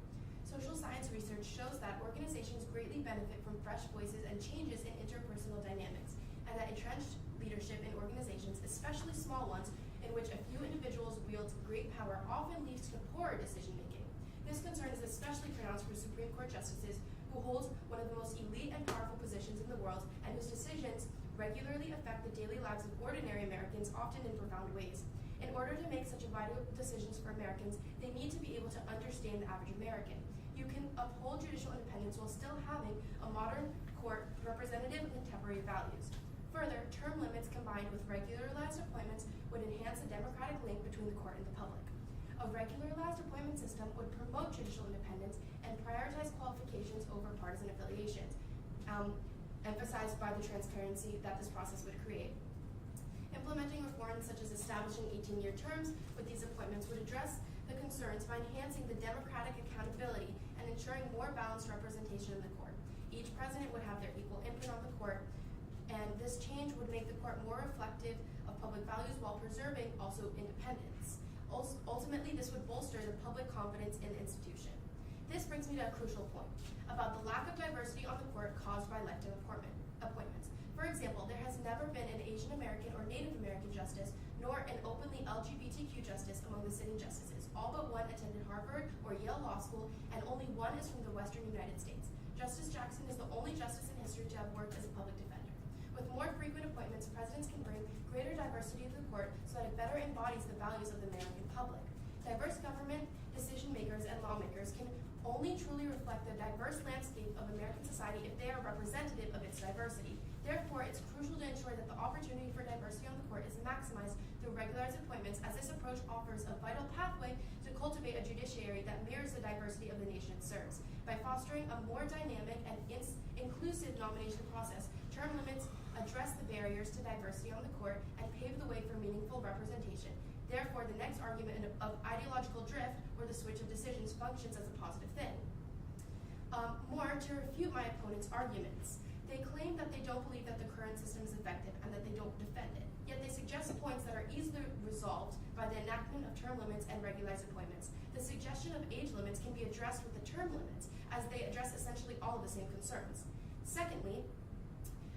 Social science research shows that organizations greatly benefit from fresh voices and changes in interpersonal dynamics, and that entrenched leadership in organizations, especially small ones, in which a few individuals wield great power, often leads to poorer decision-making. This concern is especially pronounced for Supreme Court justices who hold one of the most elite and powerful positions in the world and whose decisions regularly affect the daily lives of ordinary Americans, often in profound ways. In order to make such vital decisions for Americans, they need to be able to understand the average American. You can uphold judicial independence while still having a modern court representative of contemporary values. Further, term limits combined with regularized appointments would enhance the democratic link between the court and the public. A regularized appointment system would promote judicial independence and prioritize qualifications over partisan affiliations, emphasized by the transparency that this process would create. Implementing reforms such as establishing 18-year terms with these appointments would address the concerns by enhancing the democratic accountability and ensuring more balanced representation in the court. Each president would have their equal input on the court, and this change would make the court more reflective of public values while preserving also independence. Ultimately, this would bolster the public confidence in the institution. This brings me to a crucial point about the lack of diversity on the court caused by lifetime appointments. For example, there has never been an Asian American or Native American justice, nor an openly LGBTQ justice among the sitting justices. All but one attended Harvard or Yale Law School, and only one is from the Western United States. Justice Jackson is the only justice in history to have worked as a public defender. With more frequent appointments, presidents can bring greater diversity to the court so that it better embodies the values of the American public. Diverse government decision makers and lawmakers can only truly reflect the diverse landscape of American society if they are representative of its diversity. Therefore, it's crucial to ensure that the opportunity for diversity on the court is maximized through regularized appointments, as this approach offers a vital pathway to cultivate a judiciary that mirrors the diversity of the nation it serves. By fostering a more dynamic and inclusive nomination process, term limits address the barriers to diversity on the court and pave the way for meaningful representation. Therefore, the next argument of ideological drift or the switch of decisions functions as a positive thing. More to refute my opponent's arguments. They claim that they don't believe that the current system is effective and that they don't defend it. Yet they suggest points that are easily resolved by the enactment of term limits and regularized appointments. The suggestion of age limits can be addressed with the term limits, as they address essentially all of the same concerns. Secondly,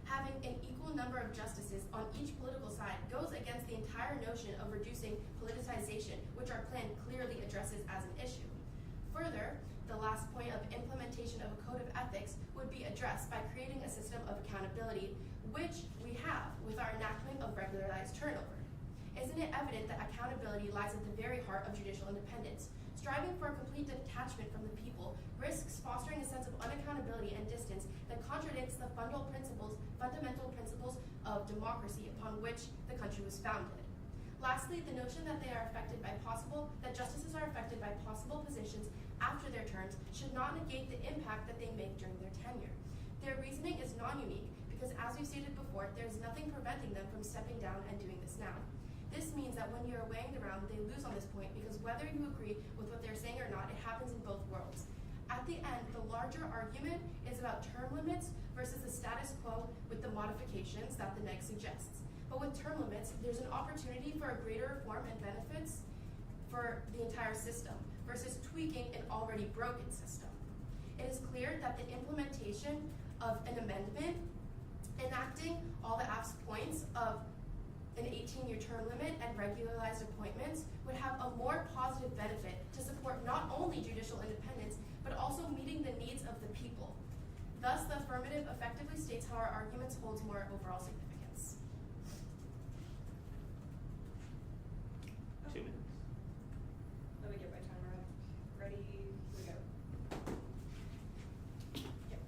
having an equal number of justices on each political side goes against the entire notion of reducing politicization, which our plan clearly addresses as an issue. Further, the last point of implementation of a code of ethics would be addressed by creating a system of accountability, which we have with our enactment of regularized turnover. Isn't it evident that accountability lies at the very heart of judicial independence? Striving for a complete detachment from the people risks fostering a sense of unaccountability and distance that contradicts the fundamental principles of democracy upon which the country was founded. Lastly, the notion that justices are affected by possible positions after their terms should not negate the impact that they make during their tenure. Their reasoning is non-unique because, as we've stated before, there is nothing preventing them from stepping down and doing this now. This means that when you're weighing around, they lose on this point because whether you agree with what they're saying or not, it happens in both worlds. At the end, the larger argument is about term limits versus the status quo with the modifications that the neg suggests. But with term limits, there's an opportunity for a greater reform and benefits for the entire system versus tweaking an already broken system. It is clear that the implementation of an amendment enacting all the AF's points of an 18-year term limit and regularized appointments would have a more positive benefit to support not only judicial independence, but also meeting the needs of the people. Thus, the affirmative effectively states how our arguments holds more overall significance. 2 minutes. Let me get my timer up. Ready? We go. Yep.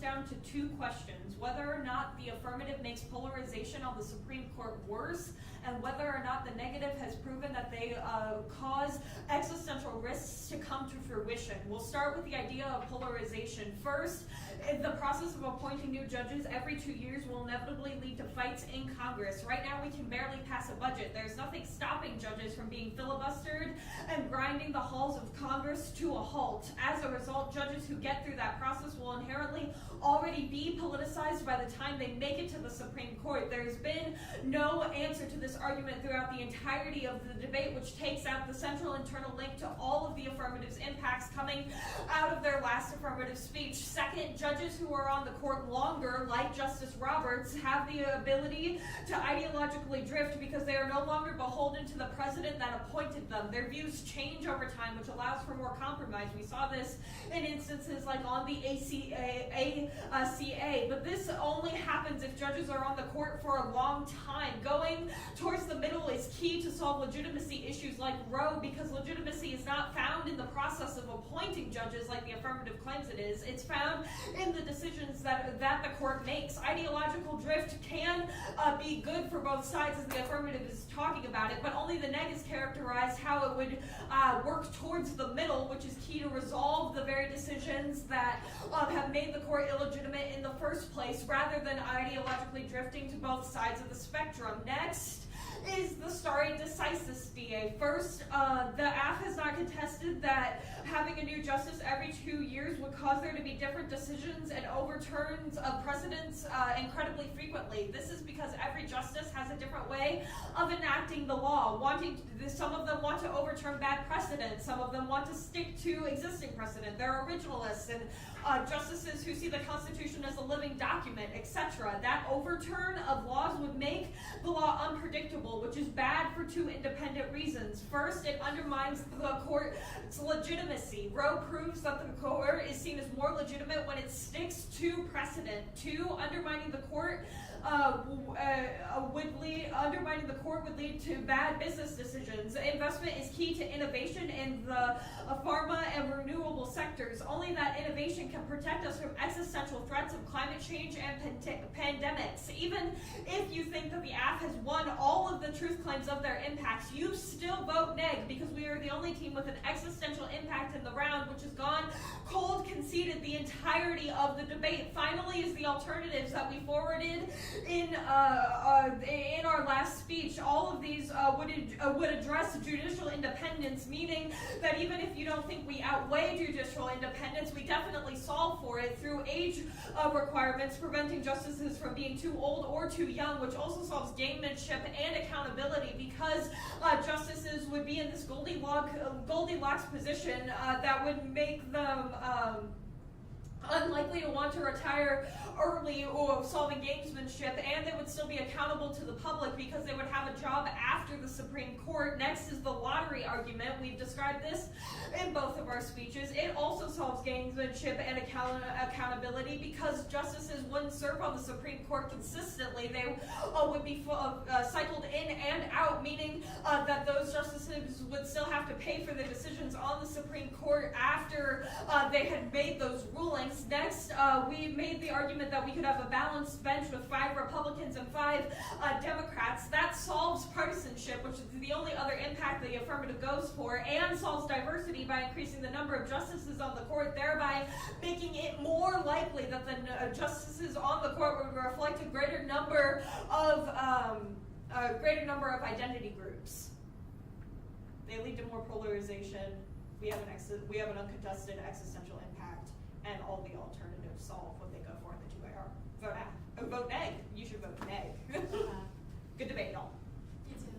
down to two questions: whether or not the affirmative makes polarization on the Supreme Court worse, and whether or not the negative has proven that they cause existential risks to come to fruition. We'll start with the idea of polarization. First, the process of appointing new judges every 2 years will inevitably lead to fights in Congress. Right now, we can barely pass a budget. There's nothing stopping judges from being filibustered and grinding the halls of Congress to a halt. As a result, judges who get through that process will inherently already be politicized by the time they make it to the Supreme Court. There's been no answer to this argument throughout the entirety of the debate, which takes out the central internal link to all of the affirmative's impacts coming out of their last affirmative speech. Second, judges who are on the court longer, like Justice Roberts, have the ability to ideologically drift because they are no longer beholden to the president that appointed them. Their views change over time, which allows for more compromise. We saw this in instances like on the ACA, but this only happens if judges are on the court for a long time. Going towards the middle is key to solve legitimacy issues like Roe, because legitimacy is not found in the process of appointing judges like the affirmative claims it is. It's found in the decisions that the court makes. Ideological drift can be good for both sides, as the affirmative is talking about it, but only the neg is characterized how it would work towards the middle, which is key to resolve the very decisions that have made the court illegitimate in the first place, rather than ideologically drifting to both sides of the spectrum. Next is the stare decisis DA. First, the AF has not contested that having a new justice every 2 years would cause there to be different decisions and overturns of precedents incredibly frequently. This is because every justice has a different way of enacting the law. Some of them want to overturn bad precedent, some of them want to stick to existing precedent. They're originalists and justices who see the Constitution as a living document, etc. That overturn of laws would make the law unpredictable, which is bad for two independent reasons. First, it undermines the court's legitimacy. Roe proves that the court is seen as more legitimate when it sticks to precedent. Two, undermining the court would lead to bad business decisions. Investment is key to innovation in the pharma and renewable sectors. Only that innovation can protect us from existential threats of climate change and pandemics. Even if you think that the AF has won all of the truth claims of their impacts, you still vote neg, because we are the only team with an existential impact in the round, which has gone cold conceded the entirety of the debate. Finally is the alternatives that we forwarded in our last speech. All of these would address judicial independence, meaning that even if you don't think we outweigh judicial independence, we definitely solve for it through age requirements, preventing justices from being too old or too young, which also solves gamemanship and accountability, because justices would be in this Goldilocks position that would make them unlikely to want to retire early or solving gamesmanship, and they would still be accountable to the public because they would have a job after the Supreme Court. Next is the lottery argument. We've described this in both of our speeches. It also solves gamesmanship and accountability, because justices wouldn't serve on the Supreme Court consistently. They would be cycled in and out, meaning that those justices would still have to pay for their decisions on the Supreme Court after they had made those rulings. Next, we made the argument that we could have a balanced bench with 5 Republicans and 5 Democrats. That solves partisanship, which is the only other impact the affirmative goes for, and solves diversity by increasing the number of justices on the court, thereby making it more likely that the justices on the court would reflect a greater number of identity groups. They lead to more polarization. We have an uncontested existential impact, and all the alternatives solve what they go for in the 2AR. Vote neg. You should vote neg. Good debate, y'all. You too.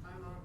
Hi, Mom.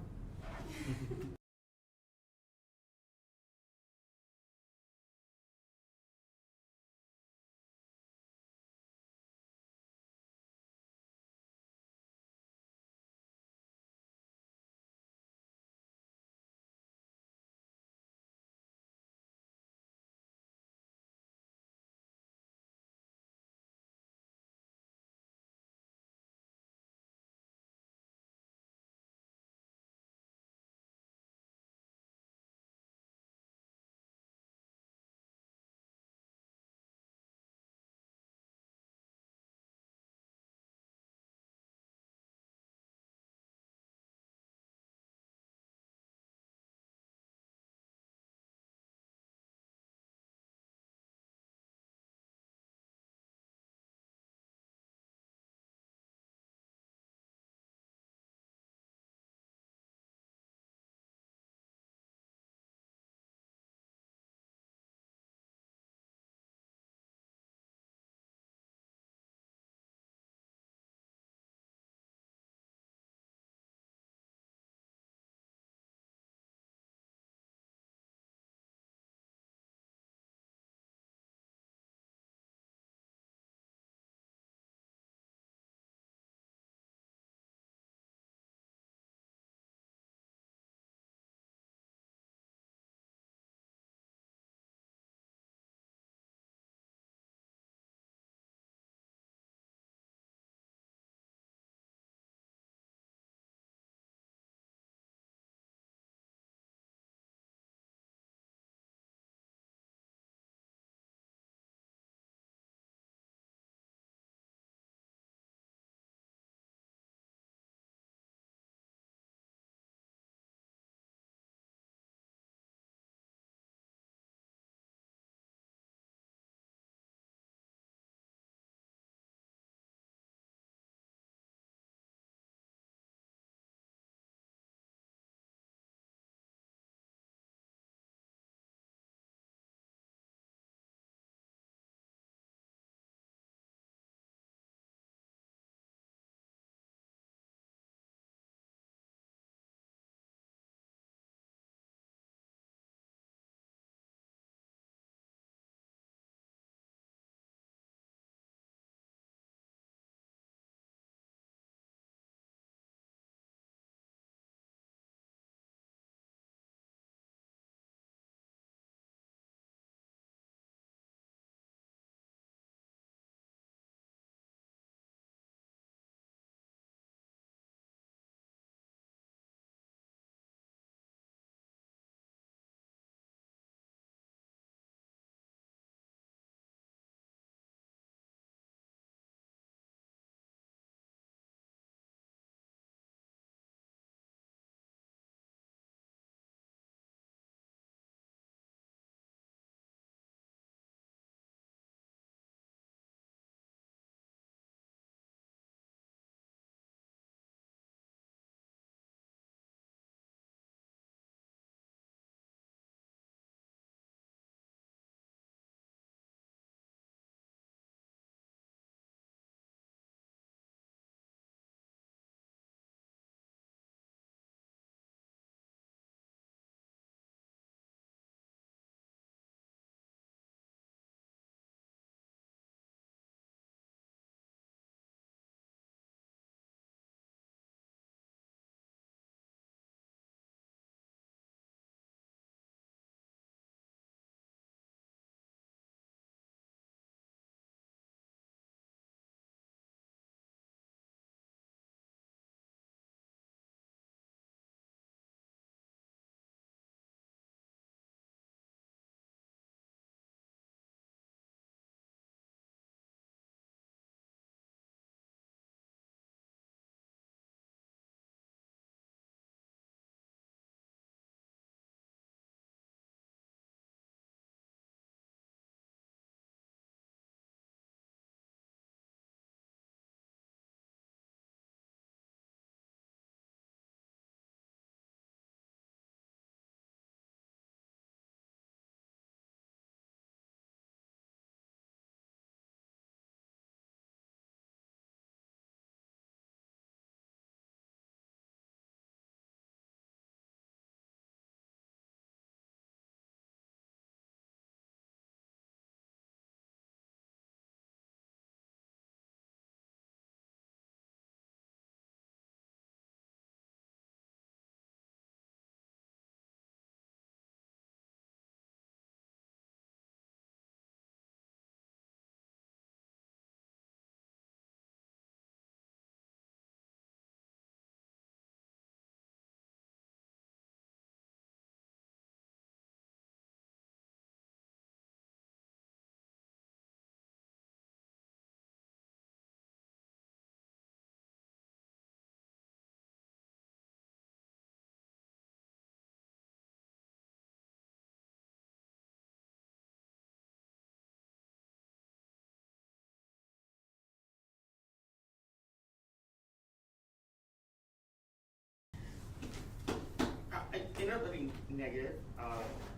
generally negative,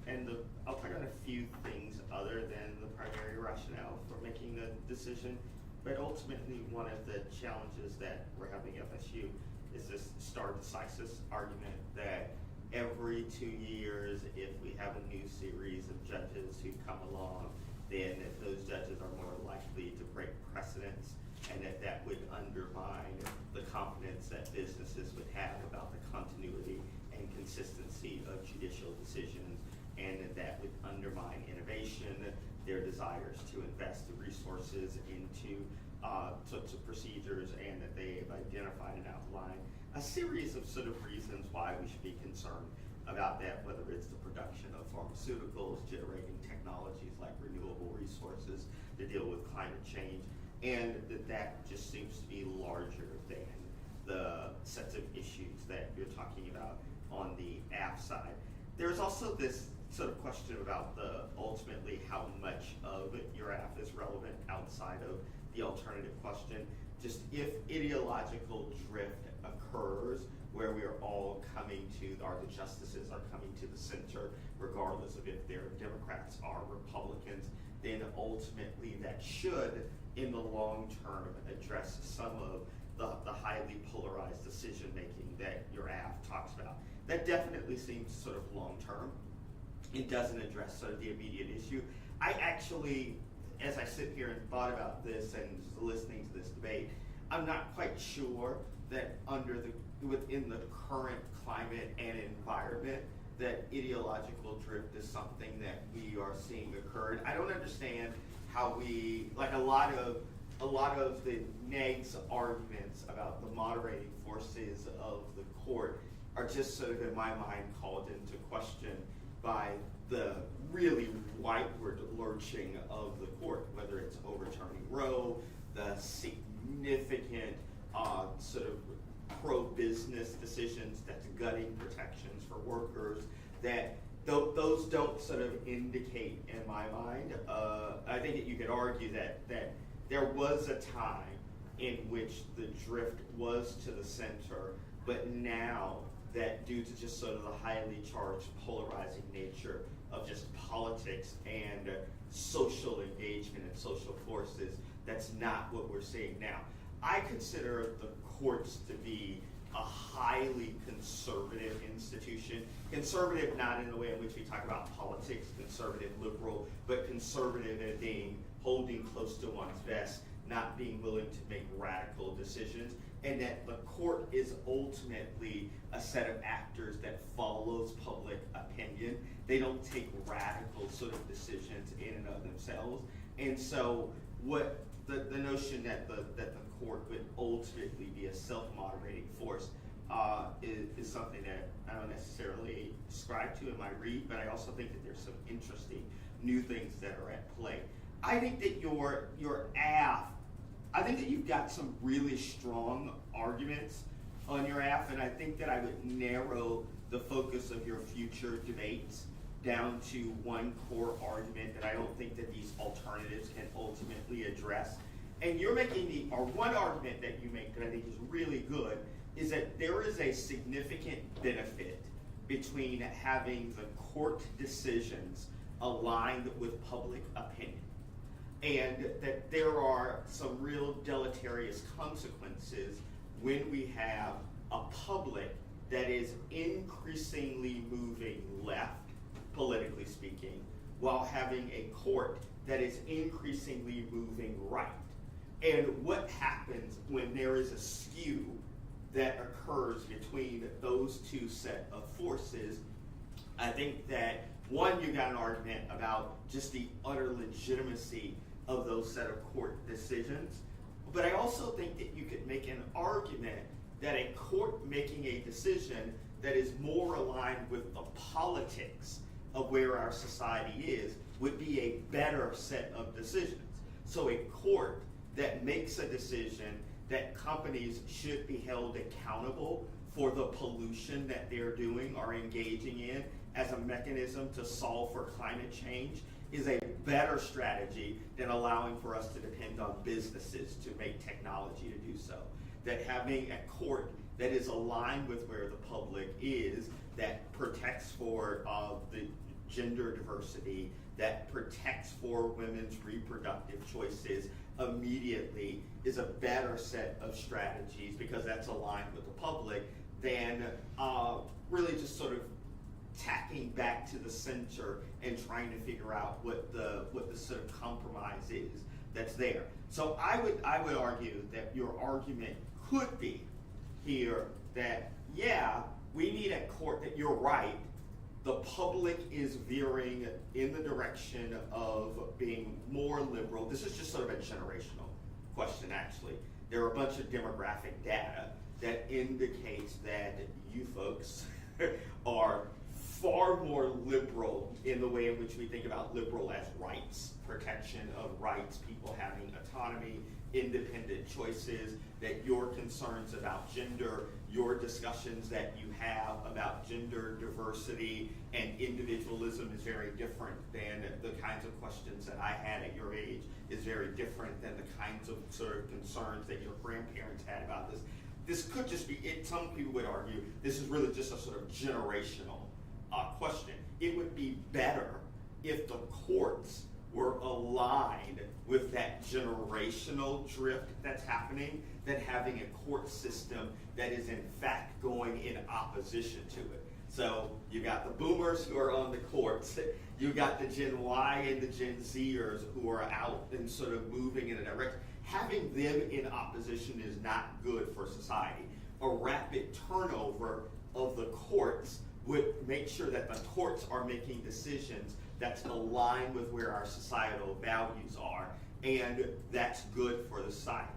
and I'll touch on a few things other than the primary rationale for making the decision. But ultimately, one of the challenges that we're having at FSU is this stare decisis argument that every 2 years, if we have a new series of judges who come along, then those judges are more likely to break precedents, and that would undermine the confidence that businesses would have about the continuity and consistency of judicial decisions, and that would undermine innovation, their desires to invest the resources into sorts of procedures, and that they have identified and outlined a series of sort of reasons why we should be concerned about that, whether it's the production of pharmaceuticals, generating technologies like renewable resources to deal with climate change, and that just seems to be larger than the sets of issues that you're talking about on the app side. There's also this sort of question about ultimately how much of your app is relevant outside of the alternative question. Just if ideological drift occurs where we are all coming to, or the justices are coming to the center, regardless of if they're Democrats or Republicans, then ultimately that should, in the long term, address some of the highly polarized decision making that your app talks about. That definitely seems sort of long term. It doesn't address sort of the immediate issue. I actually, as I sit here and thought about this and listening to this debate, I'm not quite sure that within the current climate and environment that ideological drift is something that we are seeing occur. And I don't understand how we, like a lot of the negs arguments about the moderating forces of the court are just sort of, in my mind, called into question by the really whiteward lurching of the court, whether it's overturning Roe, the significant sort of pro-business decisions that's gutting protections for workers, that those don't sort of indicate, in my mind, I think that you could argue that there was a time in which the drift was to the center, but now that due to just sort of the highly charged, polarizing nature of just politics and social engagement and social forces, that's not what we're seeing now. I consider the courts to be a highly conservative institution. Conservative not in the way in which we talk about politics, conservative, liberal, but conservative in being holding close to one's vest, not being willing to make radical decisions, and that the court is ultimately a set of actors that follows public opinion. They don't take radical sort of decisions in and of themselves. And so what the notion that the court would ultimately be a self-moderating force is something that I don't necessarily ascribe to in my read, but I also think that there's some interesting new things that are at play. I think that your app, I think that you've got some really strong arguments on your app, and I think that I would narrow the focus of your future debates down to one core argument that I don't think that these alternatives can ultimately address. And you're making one argument that you make that I think is really good is that there is a significant benefit between having the court decisions aligned with public opinion, and that there are some real deleterious consequences when we have a public that is increasingly moving left, politically speaking, while having a court that is increasingly moving right. And what happens when there is a skew that occurs between those two set of forces? I think that, one, you got an argument about just the utter legitimacy of those set of court decisions. But I also think that you could make an argument that a court making a decision that is more aligned with the politics of where our society is would be a better set of decisions. So a court that makes a decision that companies should be held accountable for the pollution that they're doing or engaging in as a mechanism to solve for climate change is a better strategy than allowing for us to depend on businesses to make technology to do so. That having a court that is aligned with where the public is, that protects for the gender diversity, that protects for women's reproductive choices immediately is a better set of strategies because that's aligned with the public than really just sort of tacking back to the center and trying to figure out what the sort of compromise is that's there. So I would argue that your argument could be here that, yeah, we need a court that you're right. The public is veering in the direction of being more liberal. This is just sort of a generational question, actually. There are a bunch of demographic data that indicates that you folks are far more liberal in the way in which we think about liberal as rights, protection of rights, people having autonomy, independent choices, that your concerns about gender, your discussions that you have about gender diversity and individualism is very different than the kinds of questions that I had at your age, is very different than the kinds of sort of concerns that your grandparents had about this. This could just be, some people would argue, this is really just a sort of generational question. It would be better if the courts were aligned with that generational drift that's happening than having a court system that is in fact going in opposition to it. So you got the boomers who are on the courts, you got the Gen Y and the Gen Zers who are out and sort of moving in a direction. Having them in opposition is not good for society. A rapid turnover of the courts would make sure that the courts are making decisions that's aligned with where our societal values are, and that's good for the society.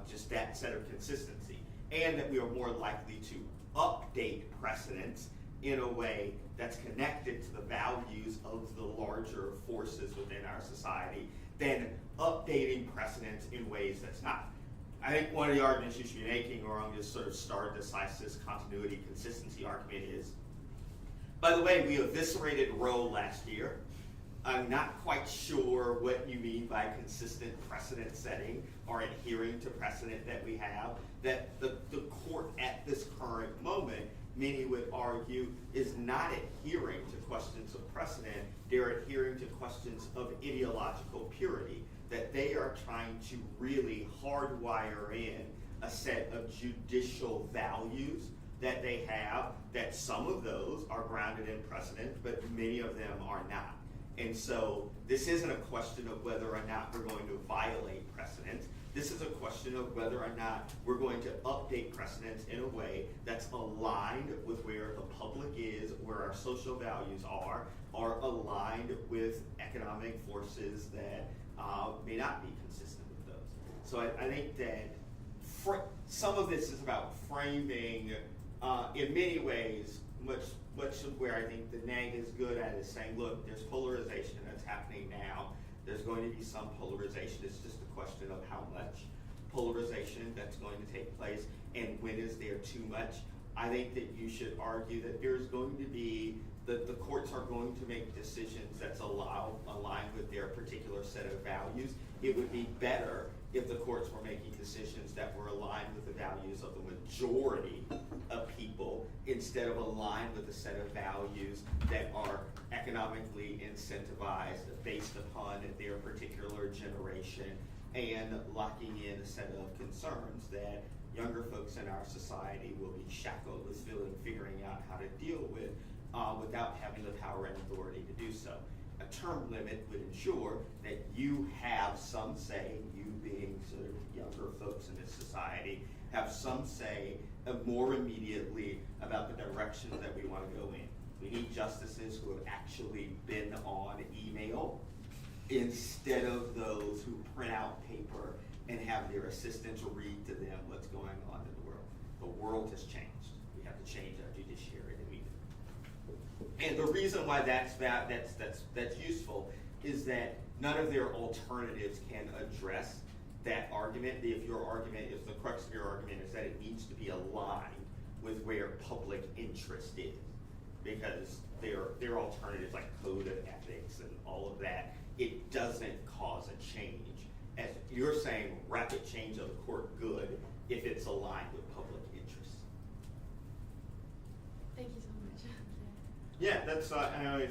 Just that set of consistency. And that we are more likely to update precedents in a way that's connected to the values of the larger forces within our society than updating precedents in ways that's not. I think one of the arguments you should be making, or on this sort of stare decisis continuity consistency argument is, by the way, we eviscerated Roe last year. I'm not quite sure what you mean by consistent precedent setting or adhering to precedent that we have, that the court at this current moment, many would argue, is not adhering to questions of precedent. They're adhering to questions of ideological purity, that they are trying to really hardwire in a set of judicial values that they have, that some of those are grounded in precedent, but many of them are not. And so this isn't a question of whether or not we're going to violate precedent. This is a question of whether or not we're going to update precedents in a way that's aligned with where the public is, where our social values are aligned with economic forces that may not be consistent with those. So I think that some of this is about framing, in many ways, much of where I think the NAG is good at is saying, look, there's polarization that's happening now. There's going to be some polarization. It's just a question of how much polarization that's going to take place and when is there too much. I think that you should argue that there's going to be, that the courts are going to make decisions that's aligned with their particular set of values. It would be better if the courts were making decisions that were aligned with the values of the majority of people instead of aligned with a set of values that are economically incentivized based upon their particular generation and locking in a set of concerns that younger folks in our society will be shackled with figuring out how to deal with without having the power and authority to do so. A term limit would ensure that you have some say, you being sort of younger folks in this society, have some say more immediately about the direction that we want to go in. We need justices who have actually been on email instead of those who print out paper and have their assistants read to them what's going on in the world. The world has changed. We have to change our judiciary to meet it. And the reason why that's useful is that none of their alternatives can address that argument. If your argument is, the crux of your argument is that it needs to be aligned with where public interest is, because their alternatives like code of ethics and all of that, it doesn't cause a change. As you're saying, rapid change of the court good if it's aligned with public interest. Thank you so much. Yeah, that's, I know if